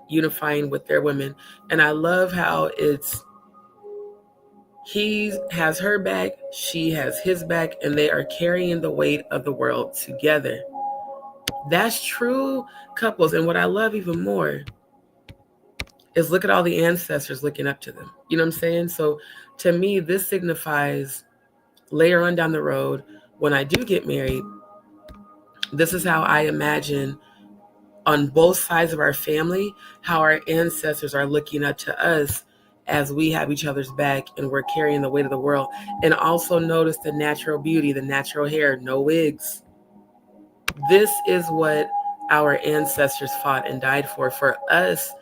unifying with their women. And I love how he has her back, she has his back, and they are carrying the weight of the world together. That's true couples. And what I love even more is look at all the ancestors looking up to them. You know what I'm saying? So to me, this signifies later on down the road, when I do get married, this is how I imagine on both sides of our family, how our ancestors are looking up to us as we have each other's back and we're carrying the weight of the world. And also notice the natural beauty, the natural hair, no wigs. This is what our ancestors fought and died for us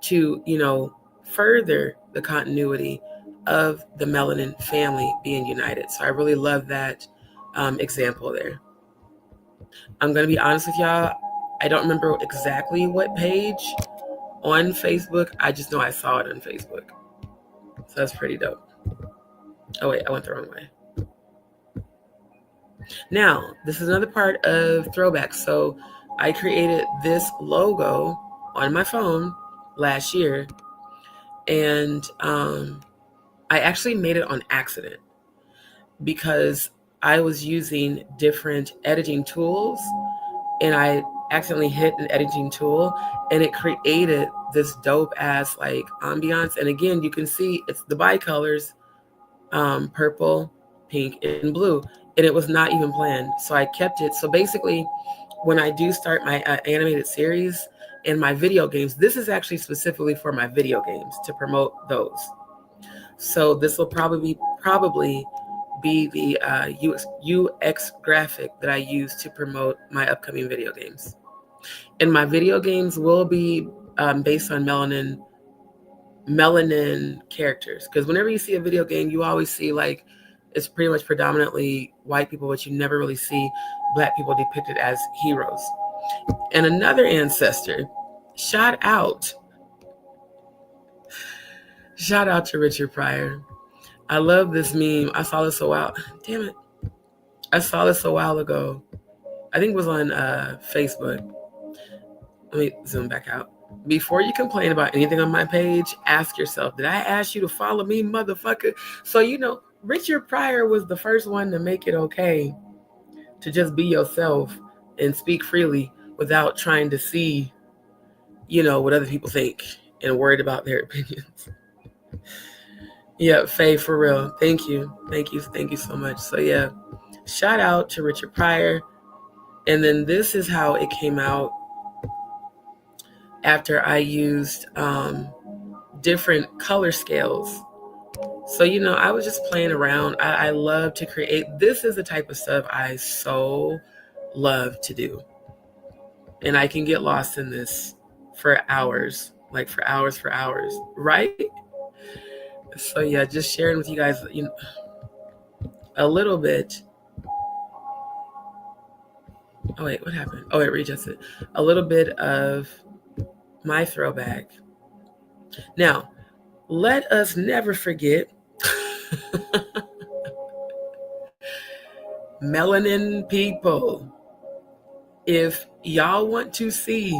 to, further the continuity of the melanin family being united. So I really love that example there. I'm going to be honest with y'all. I don't remember exactly what page on Facebook. I just know I saw it on Facebook. So that's pretty dope. Oh, wait, I went the wrong way. Now, this is another part of Throwback. So I created this logo on my phone last year. And I actually made it on accident because I was using different editing tools and I accidentally hit an editing tool and it created this dope ass like ambiance. And again, you can see it's the bicolors, purple, pink, and blue. And it was not even planned. So I kept it. So basically, when I do start my animated series and my video games, this is actually specifically for my video games to promote those. So this will probably be the UX graphic that I use to promote my upcoming video games. And my video games will be based on melanin characters. Because whenever you see a video game, you always see like it's pretty much predominantly white people, but you never really see Black people depicted as heroes. And another ancestor, shout out to Richard Pryor. I love this meme. I saw this a while. Damn it. I saw this a while ago. I think it was on Facebook. Let me zoom back out. Before you complain about anything on my page, ask yourself, did I ask you to follow me, motherfucker? So, Richard Pryor was the first one to make it okay to just be yourself and speak freely without trying to see, what other people think and worried about their opinions. Yeah, Faye, for real. Thank you. Thank you so much. So yeah, shout out to Richard Pryor. And then this is how it came out after I used different color scales. So, I was just playing around. I love to create. This is the type of stuff I so love to do. And I can get lost in this for hours, for hours, right? So yeah, just sharing with you guys, a little bit. Oh wait, what happened? Oh, it readjusted. A little bit of my throwback. Now, let us never forget melanin people. If y'all want to see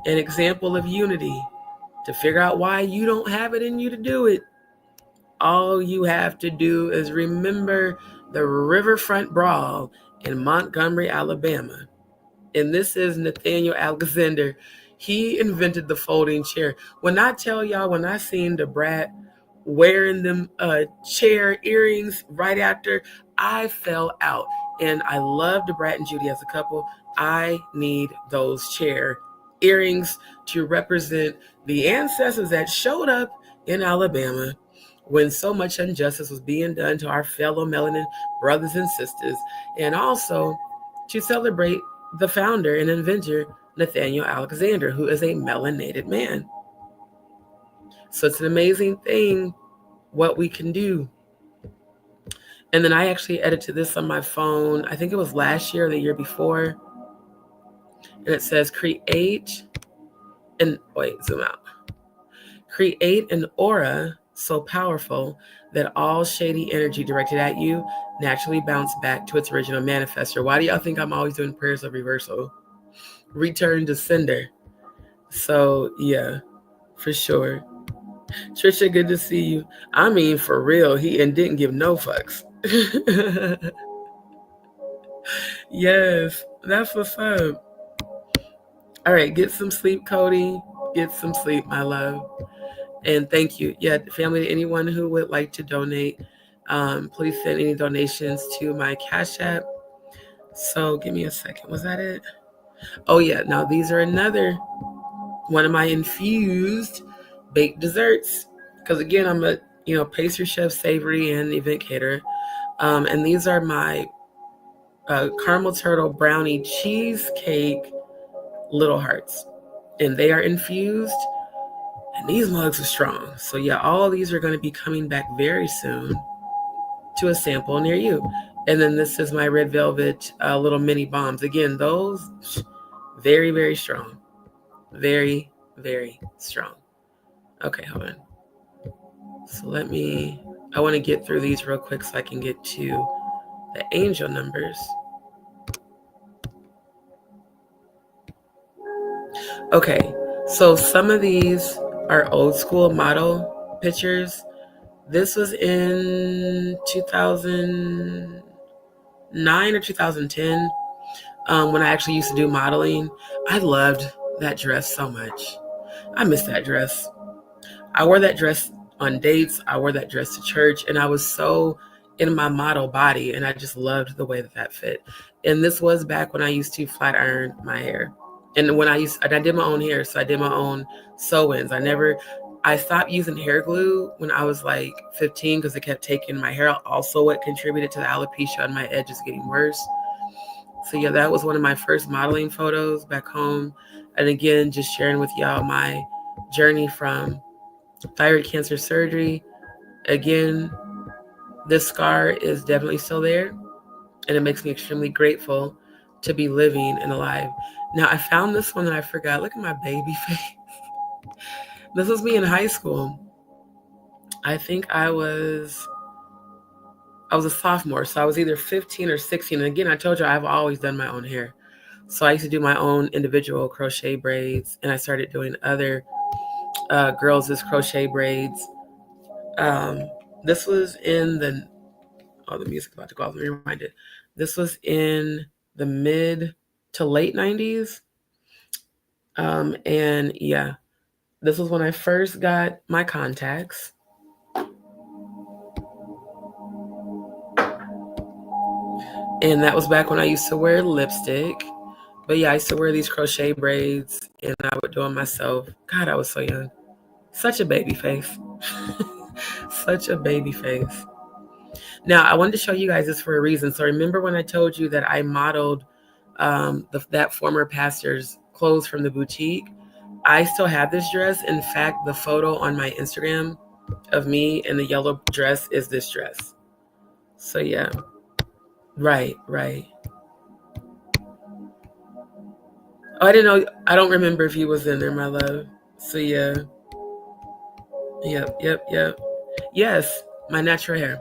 an example of unity, to figure out why you don't have it in you to do it, all you have to do is remember the Riverfront Brawl in Montgomery, Alabama. And this is Nathaniel Alexander. He invented the folding chair. When I tell y'all, when I seen the brat wearing them chair earrings right after, I fell out. And I love the Brat and Judy as a couple. I need those chair earrings to represent the ancestors that showed up in Alabama when so much injustice was being done to our fellow melanin brothers and sisters, and also to celebrate the founder and inventor, Nathaniel Alexander, who is a melanated man. So it's an amazing thing what we can do. And then I actually edited this on my phone. I think it was last year or the year before. And it says create and wait, zoom out. Create an aura so powerful that all shady energy directed at you naturally bounce back to its original manifester. Why do y'all think I'm always doing prayers of reversal? Return to sender. So yeah, for sure. Trisha, good to see you. I mean, for real, he didn't give no fucks. Yes, that's what's up. All right, get some sleep, Cody. Get some sleep, my love. And thank you. Yeah, family, anyone who would like to donate, please send any donations to my Cash App. So give me a second. Was that it? Oh, yeah. Now, these are another one of my infused baked desserts. Because, again, I'm a pastry chef, savory, and event caterer. And these are my caramel turtle brownie cheesecake little hearts. And they are infused. And these mugs are strong. So yeah, all these are going to be coming back very soon to a sample near you. And then this is my red velvet little mini bombs. Again, those very, very strong. Very, very strong. Okay, hold on. So I want to get through these real quick so I can get to the angel numbers. Okay, so some of these are old school model pictures. This was in 2009 or 2010 when I actually used to do modeling. I loved that dress so much. I miss that dress. I wore that dress on dates. I wore that dress to church, and I was so in my model body, and I just loved the way that fit. And this was back when I used to flat iron my hair. And when I did my own hair, so I did my own sew-ins. I stopped using hair glue when I was like 15 because it kept taking my hair out. Also, what contributed to the alopecia on my edges getting worse. So yeah, that was one of my first modeling photos back home. And again, just sharing with y'all my journey from thyroid cancer surgery. Again, this scar is definitely still there, and it makes me extremely grateful to be living and alive. Now, I found this one that I forgot. Look at my baby face. This was me in high school. I think I was a sophomore, so I was either 15 or 16. And again, I told you I've always done my own hair. So I used to do my own individual crochet braids, and I started doing other girls' crochet braids. This was in the music about to go off. Let me remind it. This was in the mid to late 90s. And yeah, this was when I first got my contacts. And that was back when I used to wear lipstick. But yeah, I used to wear these crochet braids, and I would do them myself. God, I was so young. Such a baby face. Such a baby face. Now, I wanted to show you guys this for a reason. So remember when I told you that I modeled that former pastor's clothes from the boutique? I still have this dress. In fact, the photo on my Instagram of me in the yellow dress is this dress. So yeah. Right. Oh, I didn't know. I don't remember if he was in there, my love. So yeah. Yep. Yes, my natural hair.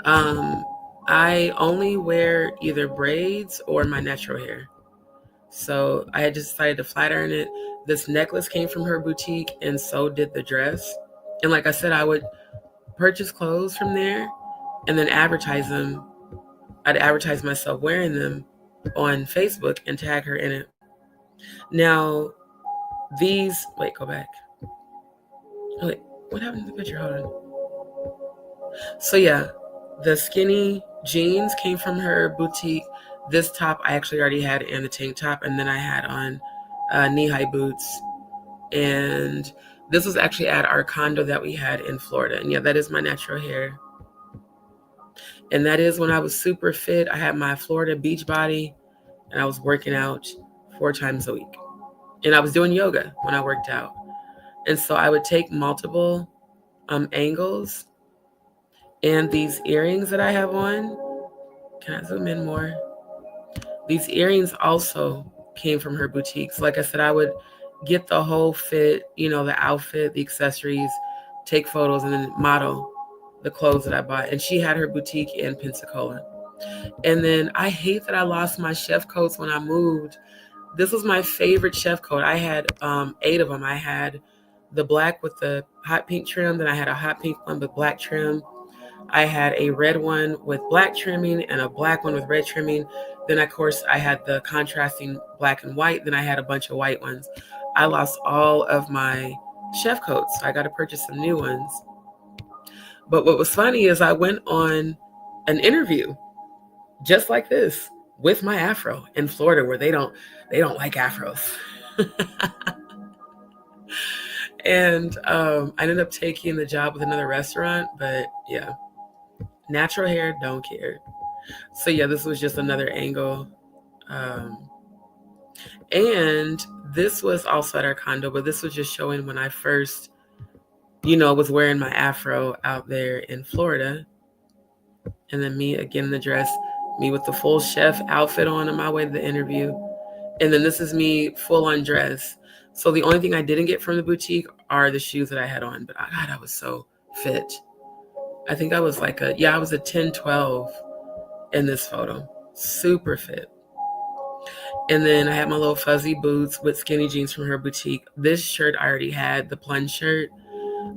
I only wear either braids or my natural hair. So I had just decided to flat iron it. This necklace came from her boutique, and so did the dress. And like I said, I would purchase clothes from there and then advertise them. I'd advertise myself wearing them on Facebook and tag her in it. Now, go back. Wait, what happened to the picture? Hold on. So yeah, the skinny jeans came from her boutique. This top I actually already had, and the tank top, and then I had on knee-high boots. And this was actually at our condo that we had in Florida. And yeah, that is my natural hair. And that is when I was super fit. I had my Florida beach body, and I was working out 4 times a week. And I was doing yoga when I worked out. And so I would take multiple angles. And these earrings that I have on, can I zoom in more? These earrings also came from her boutiques. Like I said, I would get the whole fit, the outfit, the accessories, take photos, and then model the clothes that I bought. And she had her boutique in Pensacola. And then I hate that I lost my chef coats when I moved. This was my favorite chef coat. I had 8 of them. I had the black with the hot pink trim. Then I had a hot pink one with black trim. I had a red one with black trimming and a black one with red trimming. Then, of course, I had the contrasting black and white. Then I had a bunch of white ones. I lost all of my chef coats. So I got to purchase some new ones. But what was funny is I went on an interview just like this with my afro in Florida, where they don't like afros. And I ended up taking the job with another restaurant, but yeah, natural hair, don't care. So yeah, this was just another angle. And this was also at our condo, but this was just showing when I first, was wearing my afro out there in Florida. And then me again in the dress, me with the full chef outfit on my way to the interview. And then this is me full on dress. So the only thing I didn't get from the boutique are the shoes that I had on. But God, I was so fit. I think I was I was a 10, 12 in this photo. Super fit. And then I had my little fuzzy boots with skinny jeans from her boutique. This shirt I already had, the plunge shirt.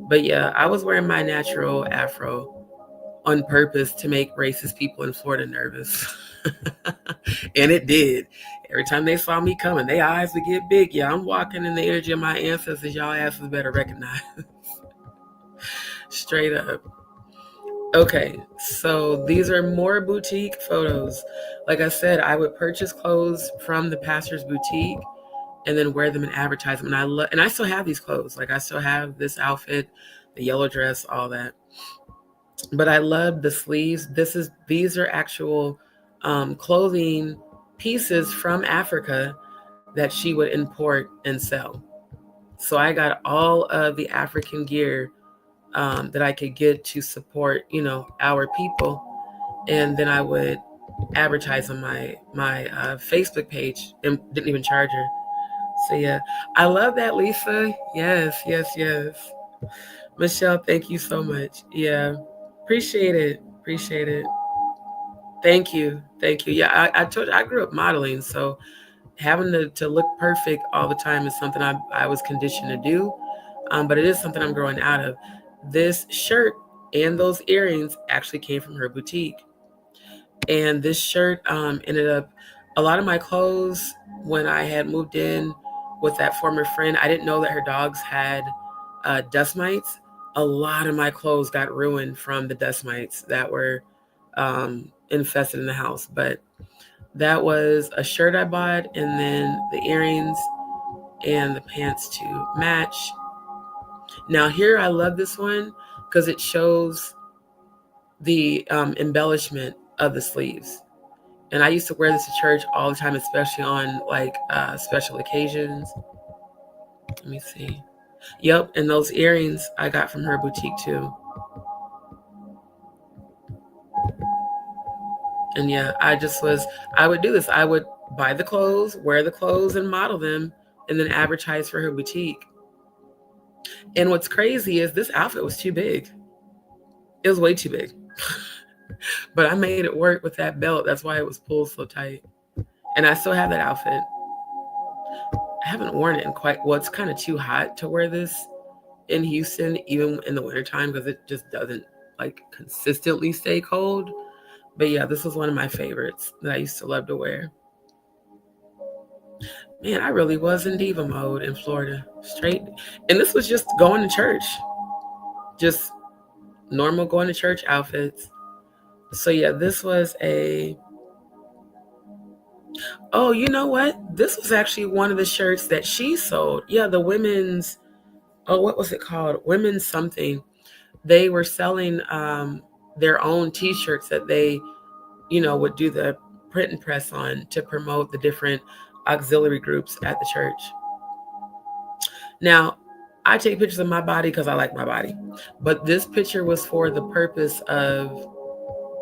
But yeah, I was wearing my natural afro on purpose to make racist people in Florida nervous. And it did. Every time they saw me coming, their eyes would get big. Yeah, I'm walking in the energy of my ancestors. Y'all asses better recognize. Straight up. Okay, so these are more boutique photos. Like I said, I would purchase clothes from the pastor's boutique and then wear them and advertise them. And I still have these clothes. Like I still have this outfit, the yellow dress, all that. But I love the sleeves. These are actual clothing pieces from Africa that she would import and sell. So I got all of the African gear that I could get to support, our people. And then I would advertise on my Facebook page and didn't even charge her. So yeah, I love that, Lisa. Yes. Michelle, thank you so much. Yeah, appreciate it. Thank you. Yeah, I told you I grew up modeling, so having to look perfect all the time is something I was conditioned to do. But it is something I'm growing out of. This shirt and those earrings actually came from her boutique. And this shirt ended up, a lot of my clothes, when I had moved in with that former friend, I didn't know that her dogs had dust mites. A lot of my clothes got ruined from the dust mites that were infested in the house. But that was a shirt I bought, and then the earrings and the pants to match. Now here, I love this one because it shows the embellishment of the sleeves. And I used to wear this to church all the time, especially on special occasions. Let me see. Yep, and those earrings I got from her boutique too. And yeah, I would do this. I would buy the clothes, wear the clothes, and model them, and then advertise for her boutique. And what's crazy is this outfit was too big. It was way too big. But I made it work with that belt. That's why it was pulled so tight. And I still have that outfit. I haven't worn it in it's kind of too hot to wear this in Houston, even in the wintertime, because it just doesn't consistently stay cold. But yeah, this was one of my favorites that I used to love to wear. Man, I really was in diva mode in Florida. Straight. And this was just going to church. Just normal going to church outfits. So yeah, this was oh, you know what? This was actually one of the shirts that she sold. Yeah, the women's, what was it called? Women's something. They were selling their own t-shirts that they, would do the print and press on to promote the different auxiliary groups at the church. Now, I take pictures of my body because I like my body. But this picture was for the purpose of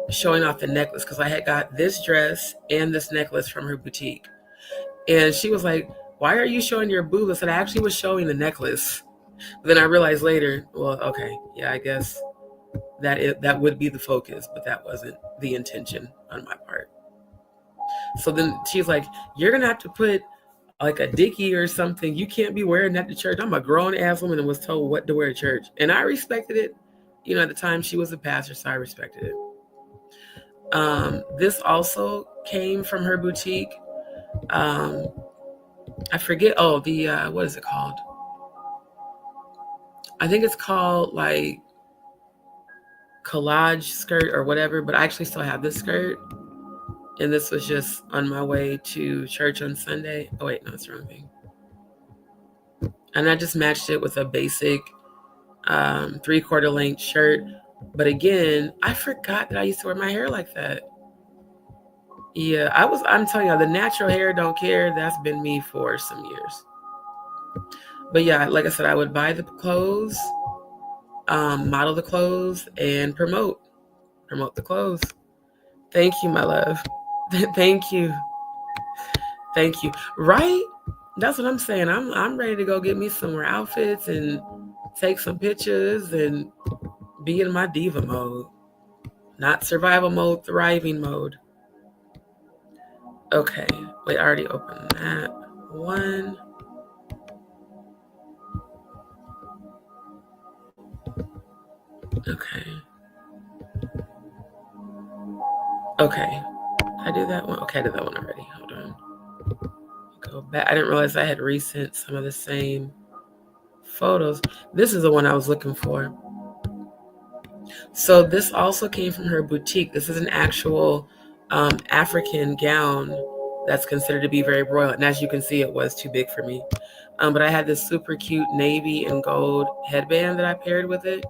showing off the necklace because I had got this dress and this necklace from her boutique. And she was like, why are you showing your boobs? I said, I actually was showing the necklace. But then I realized later, well, okay, yeah, I guess that would be the focus, but that wasn't the intention on my part. So then she's like, you're going to have to put like a dickie or something. You can't be wearing that to church. I'm a grown ass woman and was told what to wear to church. And I respected it. You know, at the time she was a pastor, so I respected it. This also came from her boutique. I forget. Oh, the what is it called? I think it's called like collage skirt or whatever. But I actually still have this skirt, and this was just on my way to church on Sunday. Oh wait, no, that's the wrong thing. And I just matched it with a basic 3/4 length shirt. But again, I forgot that I used to wear my hair like that. Yeah, I'm telling you, the natural hair don't care. That's been me for some years. But yeah, like I said, I would buy the clothes, model the clothes, and promote the clothes. Thank you, my love. Thank you. Right? That's what I'm saying. I'm ready to go get me some more outfits and take some pictures and be in my diva mode. Not survival mode, thriving mode. Okay. Wait, I already opened that one. Okay. I did that one. Okay, I did that one already. Hold on. Go back. I didn't realize I had resent some of the same photos. This is the one I was looking for. So this also came from her boutique. This is an actual African gown that's considered to be very royal. And as you can see, it was too big for me. But I had this super cute navy and gold headband that I paired with it.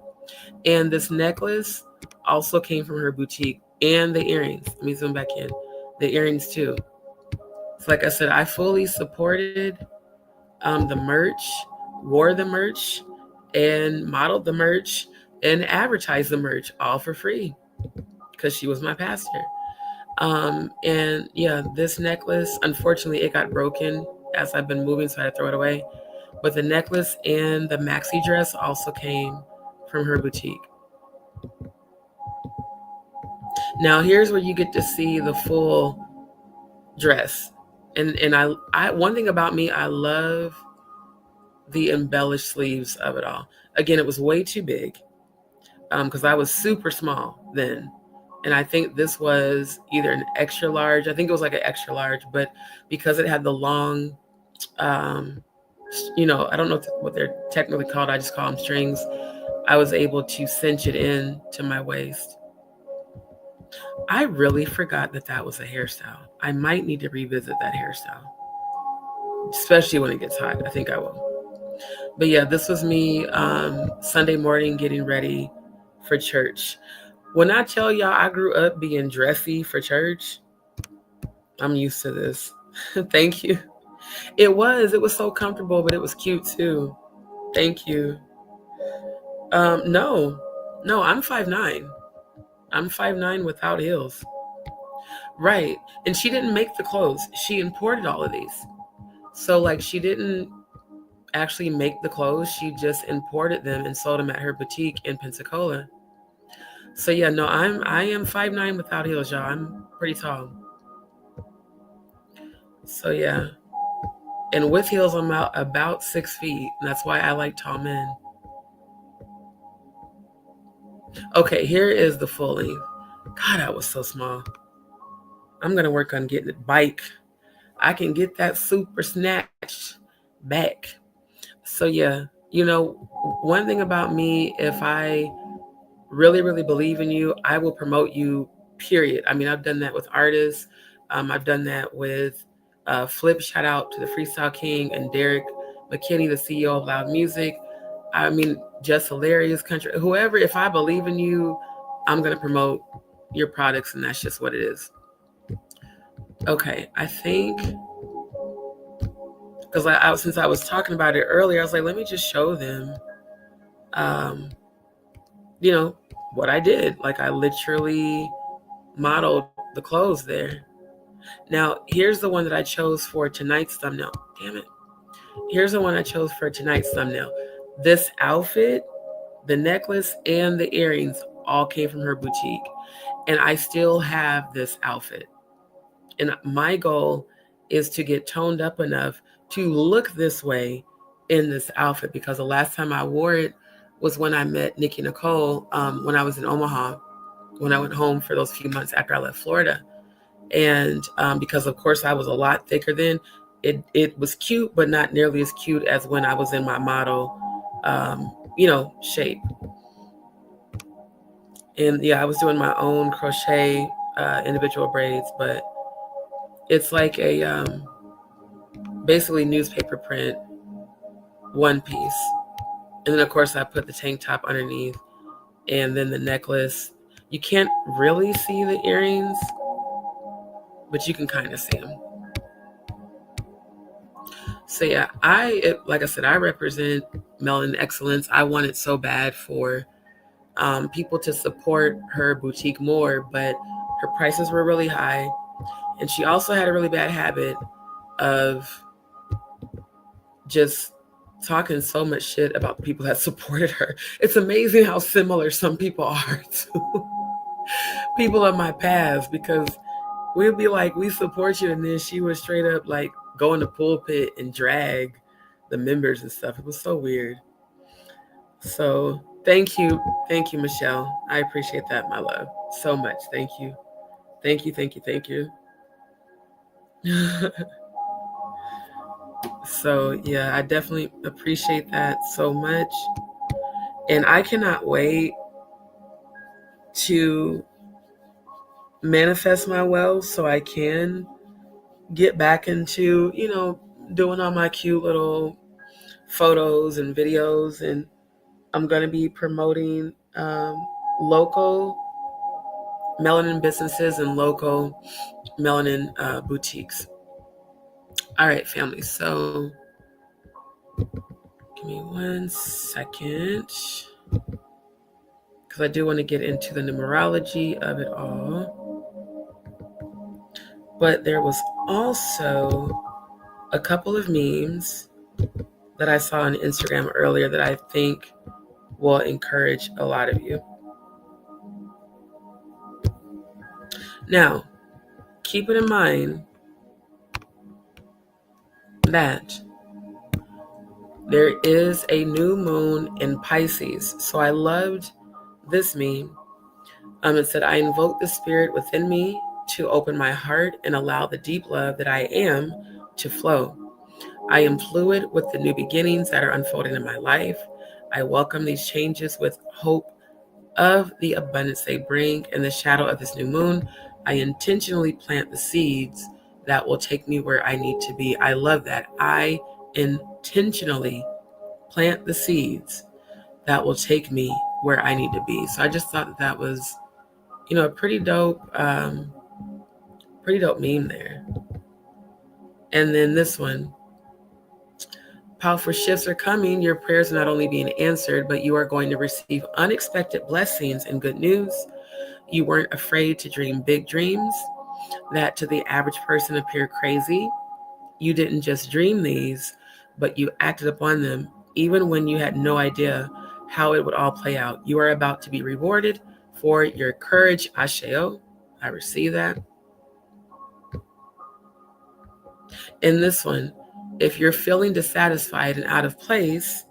And this necklace also came from her boutique. And the earrings. Let me zoom back in. The earrings too. So like I said, I fully supported the merch, wore the merch, and modeled the merch, and advertised the merch all for free because she was my pastor. And yeah, this necklace, unfortunately, it got broken as I've been moving, so I had to throw it away. But the necklace and the maxi dress also came from her boutique. Now here's where you get to see the full dress. And I one thing about me, I love the embellished sleeves of it all. Again, it was way too big because I was super small then. And I think this was either an extra large. I think it was like an extra large, but because it had the long, I don't know what they're technically called. I just call them strings. I was able to cinch it in to my waist. I really forgot that was a hairstyle. I might need to revisit that hairstyle, especially when it gets hot. I think I will. But yeah, this was me Sunday morning getting ready for church. When I tell y'all I grew up being dressy for church, I'm used to this. Thank you. It was so comfortable, but it was cute too. Thank you. No, I'm 5'9". I'm 5'9" without heels. Right. And she didn't make the clothes. She imported all of these. So like she didn't actually make the clothes. She just imported them and sold them at her boutique in Pensacola. So yeah, no, I am 5'9" without heels, y'all. I'm pretty tall. So yeah. And with heels, I'm about 6 feet. And that's why I like tall men. Okay, here is the full length. God, I was so small. I'm going to work on getting it bike. I can get that super snatch back. So yeah, one thing about me, if I really, really believe in you, I will promote you, period. I mean, I've done that with artists. I've done that with Flip. Shout out to the Freestyle King and Derek McKinney, the CEO of Loud Music. I mean, Just Hilarious Country, whoever, if I believe in you, I'm going to promote your products, and that's just what it is. Okay, I think, because since I was talking about it earlier, I was like, let me just show them, what I did. Like, I literally modeled the clothes there. Now, here's the one that I chose for tonight's thumbnail. Damn it. Here's the one I chose for tonight's thumbnail. This outfit, the necklace, and the earrings all came from her boutique. And I still have this outfit. And my goal is to get toned up enough to look this way in this outfit, because the last time I wore it was when I met Nikki Nicole when I was in Omaha, when I went home for those few months after I left Florida. And because, of course, I was a lot thicker then, it was cute, but not nearly as cute as when I was in my model, shape. And yeah, I was doing my own crochet individual braids, but it's like a basically newspaper print one piece. And then, of course, I put the tank top underneath and then the necklace. You can't really see the earrings, but you can kind of see them. So yeah, like I said, I represent Melanin Excellence. I wanted so bad for people to support her boutique more, but her prices were really high. And she also had a really bad habit of just talking so much shit about the people that supported her. It's amazing how similar some people are to people of my past, because we'd be like, we support you, and then she would straight up like go in the pulpit and drag the members and stuff. It was so weird. So thank you, Michelle. I appreciate that, my love, so much. Thank you. So yeah, I definitely appreciate that so much. And I cannot wait to manifest my wealth so I can get back into, doing all my cute little photos and videos. And I'm going to be promoting local melanin businesses and local melanin boutiques. All right, family. So give me 1 second, because I do want to get into the numerology of it all. But there was also a couple of memes that I saw on Instagram earlier that I think will encourage a lot of you. Now, keep it in mind that there is a new moon in Pisces. So I loved this meme. It said, I invoke the spirit within me to open my heart and allow the deep love that I am to flow. I am fluid with the new beginnings that are unfolding in my life. I welcome these changes with hope of the abundance they bring. In the shadow of this new moon, I intentionally plant the seeds that will take me where I need to be. I love that. I intentionally plant the seeds that will take me where I need to be. So I just thought that was, a pretty dope meme there. And then this one, powerful shifts are coming. Your prayers are not only being answered, but you are going to receive unexpected blessings and good news. You weren't afraid to dream big dreams that to the average person appear crazy. You didn't just dream these, but you acted upon them, even when you had no idea how it would all play out. You are about to be rewarded for your courage. Asheo. I receive that. In this one, if you're feeling dissatisfied and out of place,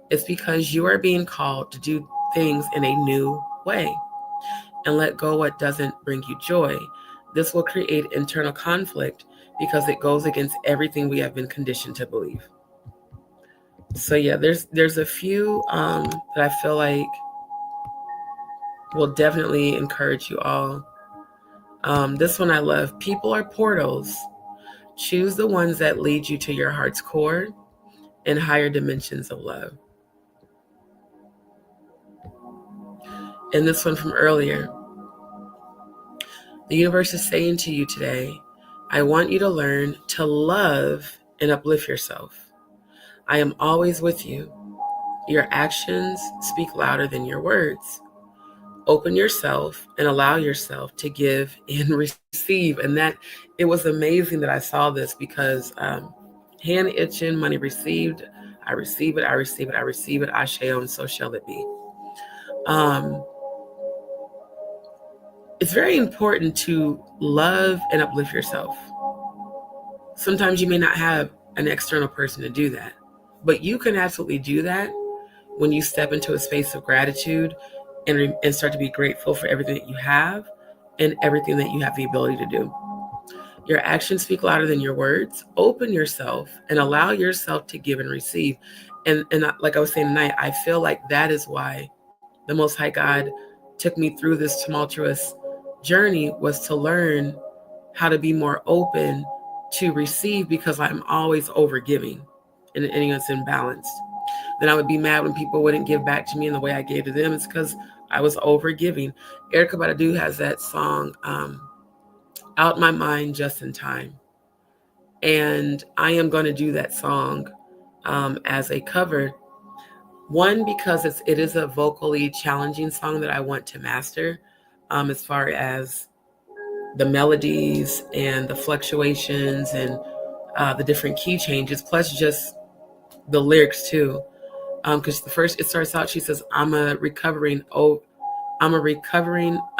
it's because you are being called to do things in a new way and let go what doesn't bring you joy. This will create internal conflict because it goes against everything we have been conditioned to believe. So yeah, there's a few that I feel like will definitely encourage you all. This one I love. People are portals. Choose the ones that lead you to your heart's core and higher dimensions of love. And this one from earlier. The universe is saying to you today, I want you to learn to love and uplift yourself. I am always with you. Your actions speak louder than your words. Open yourself and allow yourself to give and receive. And that, it was amazing that I saw this because hand itching, money received. I receive it, I receive it, I receive it. Ashe, and so shall it be. It's very important to love and uplift yourself. Sometimes you may not have an external person to do that, but you can absolutely do that when you step into a space of gratitude and start to be grateful for everything that you have and everything that you have the ability to do. Your actions speak louder than your words. Open yourself and allow yourself to give and receive. And like I was saying tonight, I feel like that is why the Most High God took me through this tumultuous journey, was to learn how to be more open to receive, because I'm always over giving and it's imbalanced. Then I would be mad when people wouldn't give back to me in the way I gave to them. It's because I was over giving. Erykah Badu has that song, Out My Mind Just in Time. And I am going to do that song as a cover. One, because it is a vocally challenging song that I want to master, as far as the melodies and the fluctuations and the different key changes, plus just the lyrics too. Because the first, it starts out, she says, I'm a recovering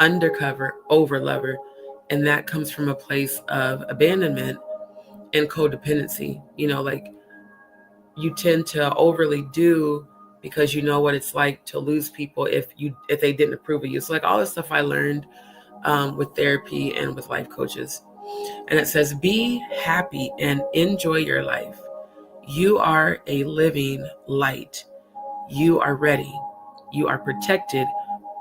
undercover over lover. And that comes from a place of abandonment and codependency. You know, like, you tend to overly do because you know what it's like to lose people if they didn't approve of you. So like all this stuff I learned with therapy and with life coaches. And it says, be happy and enjoy your life. You are a living light. You are ready. You are protected.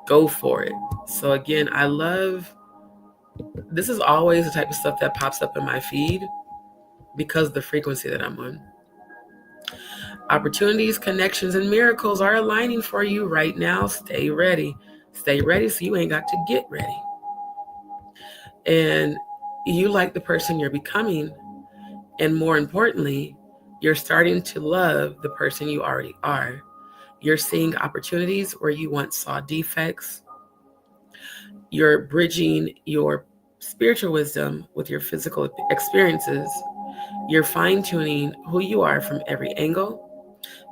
Go for it. So again, I love, this is always the type of stuff that pops up in my feed because of the frequency that I'm on. Opportunities, connections, and miracles are aligning for you right now. Stay ready. Stay ready so you ain't got to get ready. And you like the person you're becoming. And more importantly, you're starting to love the person you already are. You're seeing opportunities where you once saw defects. You're bridging your spiritual wisdom with your physical experiences. You're fine-tuning who you are from every angle.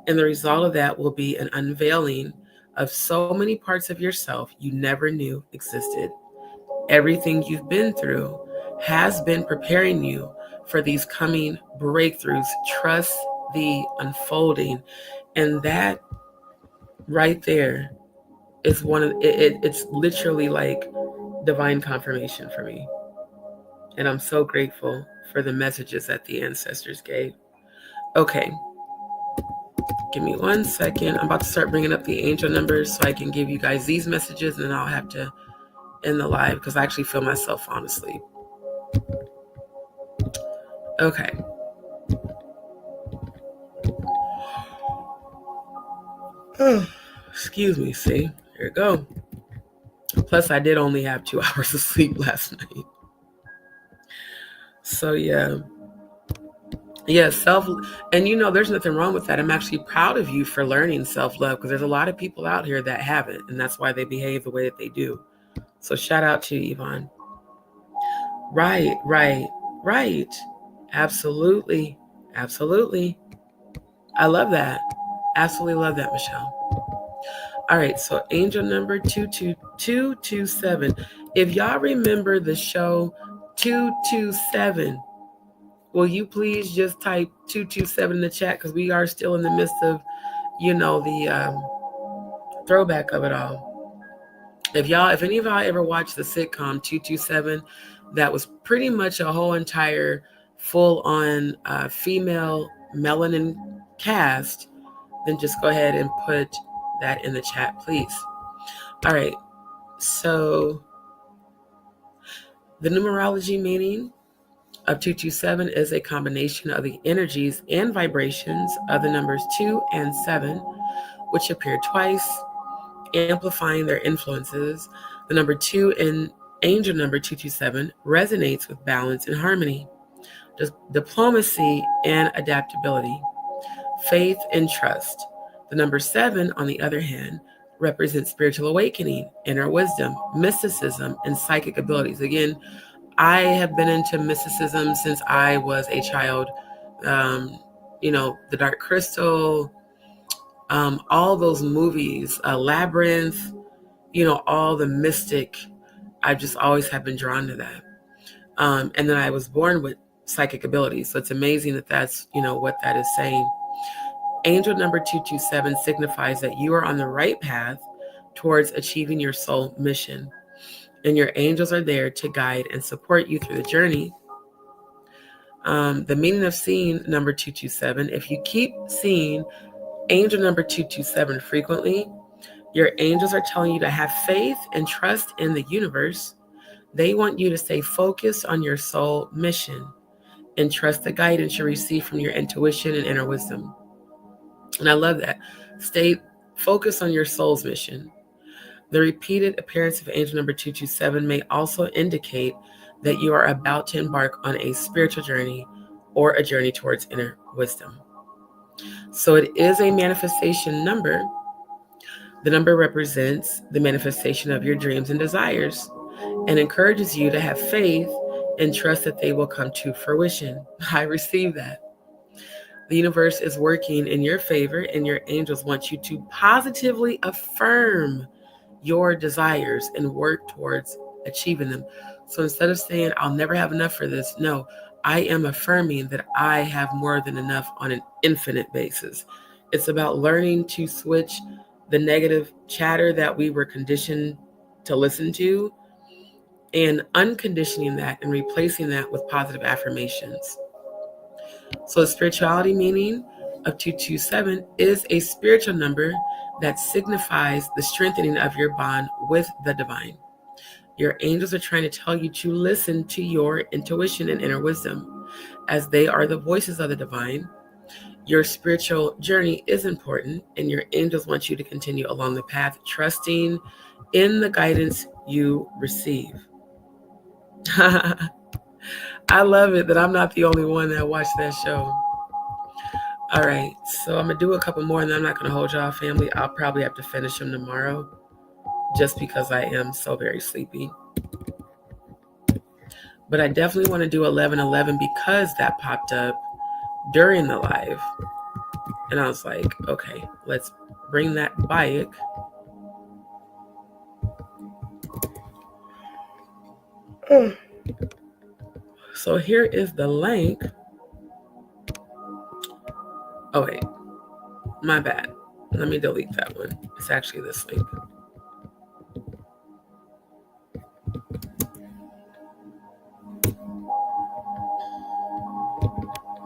And the result of that will be an unveiling of so many parts of yourself you never knew existed. Everything you've been through has been preparing you for these coming breakthroughs. Trust the unfolding. And that right there is one of it's literally like divine confirmation for me. And I'm so grateful for the messages that the ancestors gave. Okay. Give me 1 second. I'm about to start bringing up the angel numbers so I can give you guys these messages, and then I'll have to end the live because I actually feel myself falling asleep. Okay. Oh, excuse me. See, here we go. Plus, I did only have 2 hours of sleep last night. So, yeah. Yeah, and you know, there's nothing wrong with that. I'm actually proud of you for learning self-love, because there's a lot of people out here that haven't, and that's why they behave the way that they do. So shout out to you, Yvonne. Right. Absolutely. I love that. Absolutely love that, Michelle. All right, so angel number 22227. If y'all remember the show 227, will you please just type 227 in the chat, because we are still in the midst of, you know, the throwback of it all. If any of y'all ever watched the sitcom 227, that was pretty much a whole entire full-on female melanin cast, then just go ahead and put that in the chat, please. All right, so the numerology meaning of 227 is a combination of the energies and vibrations of the numbers 2 and 7, which appear twice, amplifying their influences. The number 2 in angel number 227 resonates with balance and harmony, diplomacy and adaptability, faith and trust. The number 7, on the other hand, represents spiritual awakening, inner wisdom, mysticism, and psychic abilities. Again, I have been into mysticism since I was a child. The Dark Crystal, all those movies, Labyrinth, all the mystic. I just always have been drawn to that. And then I was born with psychic abilities. So it's amazing that that's, what that is saying. Angel number 227 signifies that you are on the right path towards achieving your soul mission. And your angels are there to guide and support you through the journey. The meaning of seeing number 227, if you keep seeing angel number 227 frequently, your angels are telling you to have faith and trust in the universe. They want you to stay focused on your soul mission and trust the guidance you receive from your intuition and inner wisdom. And I love that. Stay focused on your soul's mission. The repeated appearance of angel number 227 may also indicate that you are about to embark on a spiritual journey or a journey towards inner wisdom. So it is a manifestation number. The number represents the manifestation of your dreams and desires and encourages you to have faith and trust that they will come to fruition. I receive that. The universe is working in your favor, and your angels want you to positively affirm your desires and work towards achieving them. So instead of saying, I'll never have enough for this, no, I am affirming that I have more than enough on an infinite basis. It's about learning to switch the negative chatter that we were conditioned to listen to and unconditioning that and replacing that with positive affirmations. So the spirituality meaning of 227 is a spiritual number that signifies the strengthening of your bond with the divine. Your angels are trying to tell you to listen to your intuition and inner wisdom, as they are the voices of the divine. Your spiritual journey is important, and your angels want you to continue along the path, trusting in the guidance you receive. I love it that I'm not the only one that watched that show. All right, so I'm going to do a couple more, and then I'm not going to hold y'all, family. I'll probably have to finish them tomorrow just because I am so very sleepy. But I definitely want to do 1111 because that popped up during the live. And I was like, okay, let's bring that back. So here is the link. Oh, wait. My bad. Let me delete that one. It's actually this link.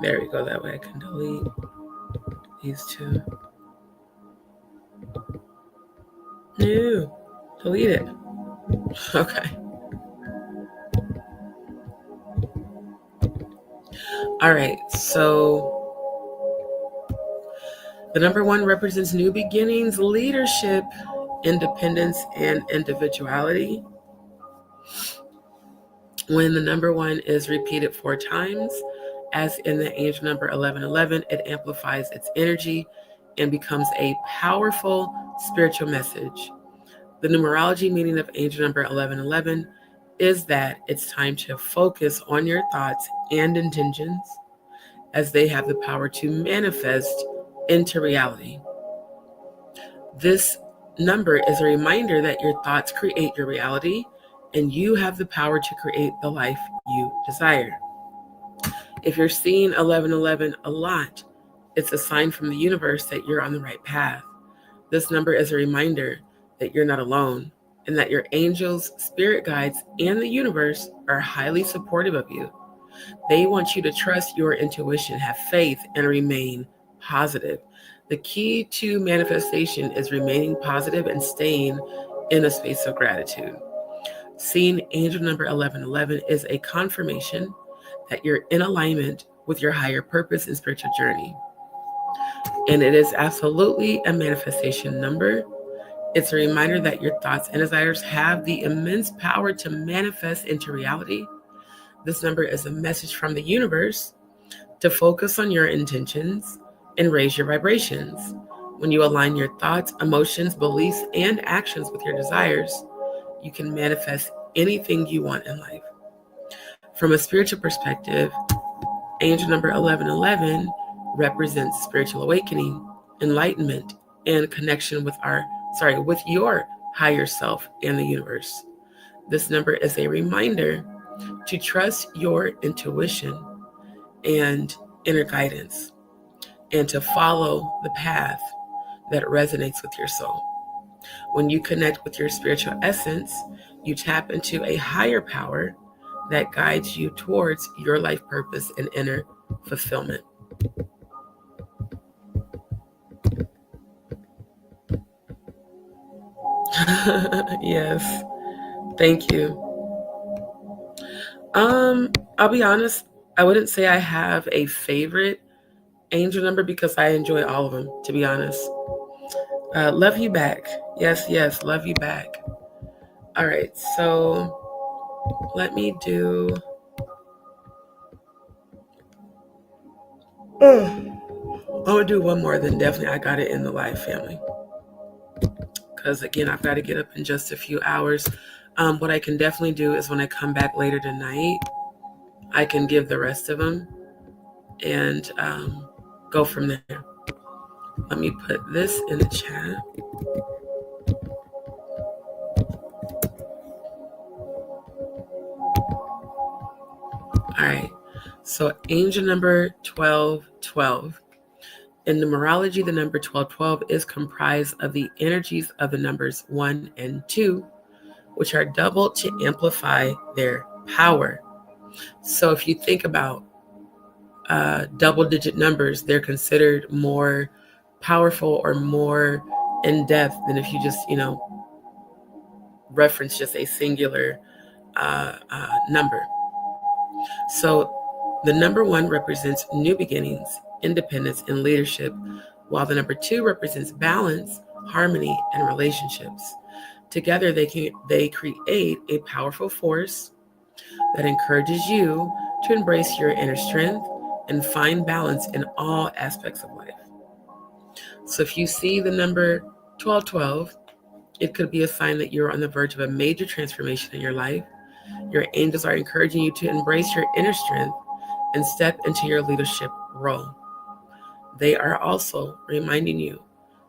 There we go. That way I can delete these two. No. Delete it. Okay. All right. So the number 1 represents new beginnings, leadership, independence, and individuality. When the number 1 is repeated 4 times, as in the angel number 1111, it amplifies its energy and becomes a powerful spiritual message. The numerology meaning of angel number 1111 is that it's time to focus on your thoughts and intentions, as they have the power to manifest into reality. This number is a reminder that your thoughts create your reality, and you have the power to create the life you desire. If you're seeing 1111 a lot, it's a sign from the universe that you're on the right path. This number is a reminder that you're not alone, and that your angels, spirit guides, and the universe are highly supportive of you. They want you to trust your intuition, have faith, and remain positive. The key to manifestation is remaining positive and staying in a space of gratitude. Seeing angel number 1111 is a confirmation that you're in alignment with your higher purpose and spiritual journey. And it is absolutely a manifestation number. It's a reminder that your thoughts and desires have the immense power to manifest into reality. This number is a message from the universe to focus on your intentions and raise your vibrations. When you align your thoughts, emotions, beliefs, and actions with your desires, you can manifest anything you want in life. From a spiritual perspective, angel number 1111 represents spiritual awakening, enlightenment, and connection with your higher self and the universe. This number is a reminder to trust your intuition and inner guidance, and to follow the path that resonates with your soul. When you connect with your spiritual essence, you tap into a higher power that guides you towards your life purpose and inner fulfillment. Yes, thank you. I'll be honest, I wouldn't say I have a favorite angel number because I enjoy all of them, to be honest. Love you back. Yes, love you back. All right, so let me do... I'm going to do one more, then definitely I got it in the live family. Because again, I've got to get up in just a few hours. What I can definitely do is when I come back later tonight, I can give the rest of them and go from there. Let me put this in the chat. All right, so angel number 1212. In numerology, the number 1212 is comprised of the energies of the numbers 1 and 2, which are doubled to amplify their power. So if you think about double-digit numbers, they're considered more powerful or more in-depth than if you just, reference just a singular number. So the number 1 represents new beginnings, independence, and leadership, while the number 2 represents balance, harmony, and relationships. Together, they create a powerful force that encourages you to embrace your inner strength and find balance in all aspects of life. So if you see the number 1212, it could be a sign that you're on the verge of a major transformation in your life. Your angels are encouraging you to embrace your inner strength and step into your leadership role. They are also reminding you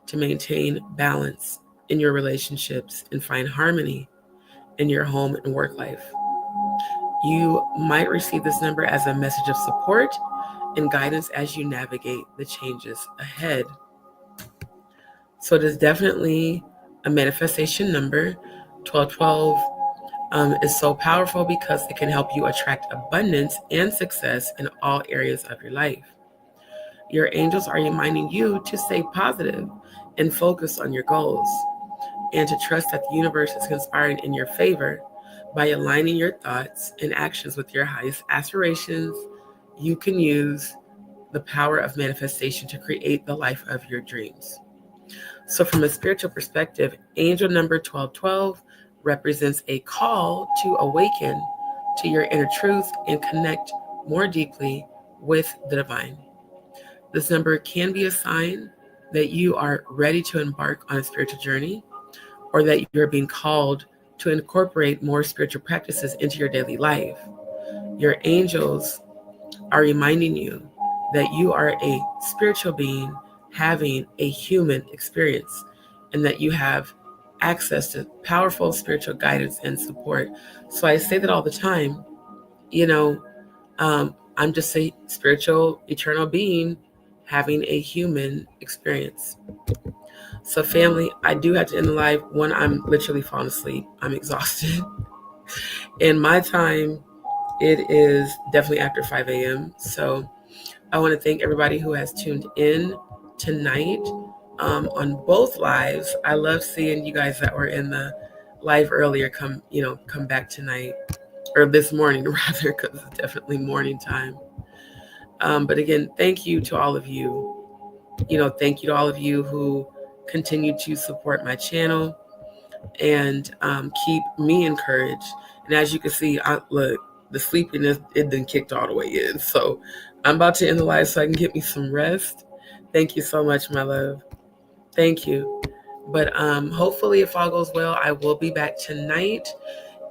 to maintain balance in your relationships and find harmony in your home and work life. You might receive this number as a message of support and guidance as you navigate the changes ahead. So it is definitely a manifestation number. 1212 is so powerful because it can help you attract abundance and success in all areas of your life. Your angels are reminding you to stay positive and focus on your goals, and to trust that the universe is conspiring in your favor. By aligning your thoughts and actions with your highest aspirations, you can use the power of manifestation to create the life of your dreams. So from a spiritual perspective, angel number 1212 represents a call to awaken to your inner truth and connect more deeply with the divine. This number can be a sign that you are ready to embark on a spiritual journey, or that you're being called to incorporate more spiritual practices into your daily life. Your angels are reminding you that you are a spiritual being having a human experience, and that you have access to powerful spiritual guidance and support. So I say that all the time, I'm just a spiritual, eternal being having a human experience. So family, I do have to end the live when I'm literally falling asleep. I'm exhausted. In my time, it is definitely after 5 a.m. So I want to thank everybody who has tuned in tonight on both lives. I love seeing you guys that were in the live earlier come back tonight, or this morning rather, because it's definitely morning time. But again, thank you to all of you. Thank you to all of you who continue to support my channel and keep me encouraged. And as you can see, look, the sleepiness, it done kicked all the way in. So I'm about to end the live so I can get me some rest. Thank you so much, my love. Thank you. But hopefully, if all goes well, I will be back tonight.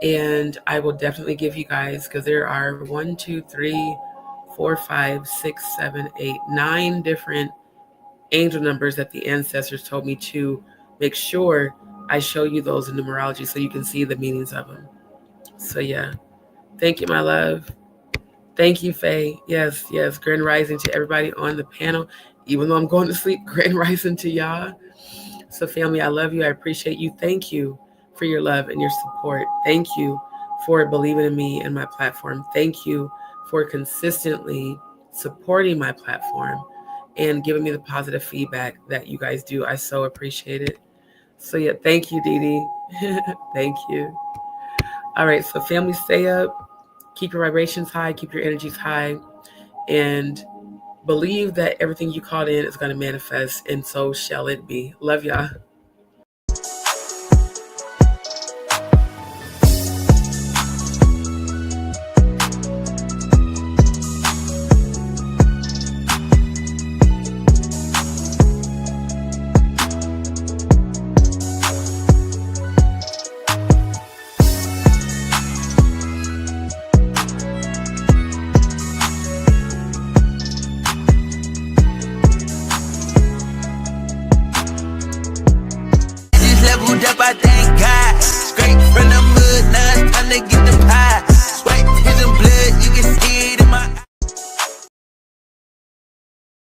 And I will definitely give you guys, because there are 1, 2, 3, 4, 5, 6, 7, 8, 9 different angel numbers that the ancestors told me to make sure I show you those in numerology so you can see the meanings of them. So yeah, thank you, my love. Thank you, Faye. Yes, grand rising to everybody on the panel. Even though I'm going to sleep, grand rising to y'all. So family, I love you. I appreciate you. Thank you for your love and your support. Thank you for believing in me and my platform. Thank you for consistently supporting my platform and giving me the positive feedback that you guys do. I so appreciate it. So yeah, thank you, Dee Dee. Thank you. All right, so family, stay up. Keep your vibrations high. Keep your energies high. And believe that everything you called in is going to manifest, and so shall it be. Love y'all.
Up, I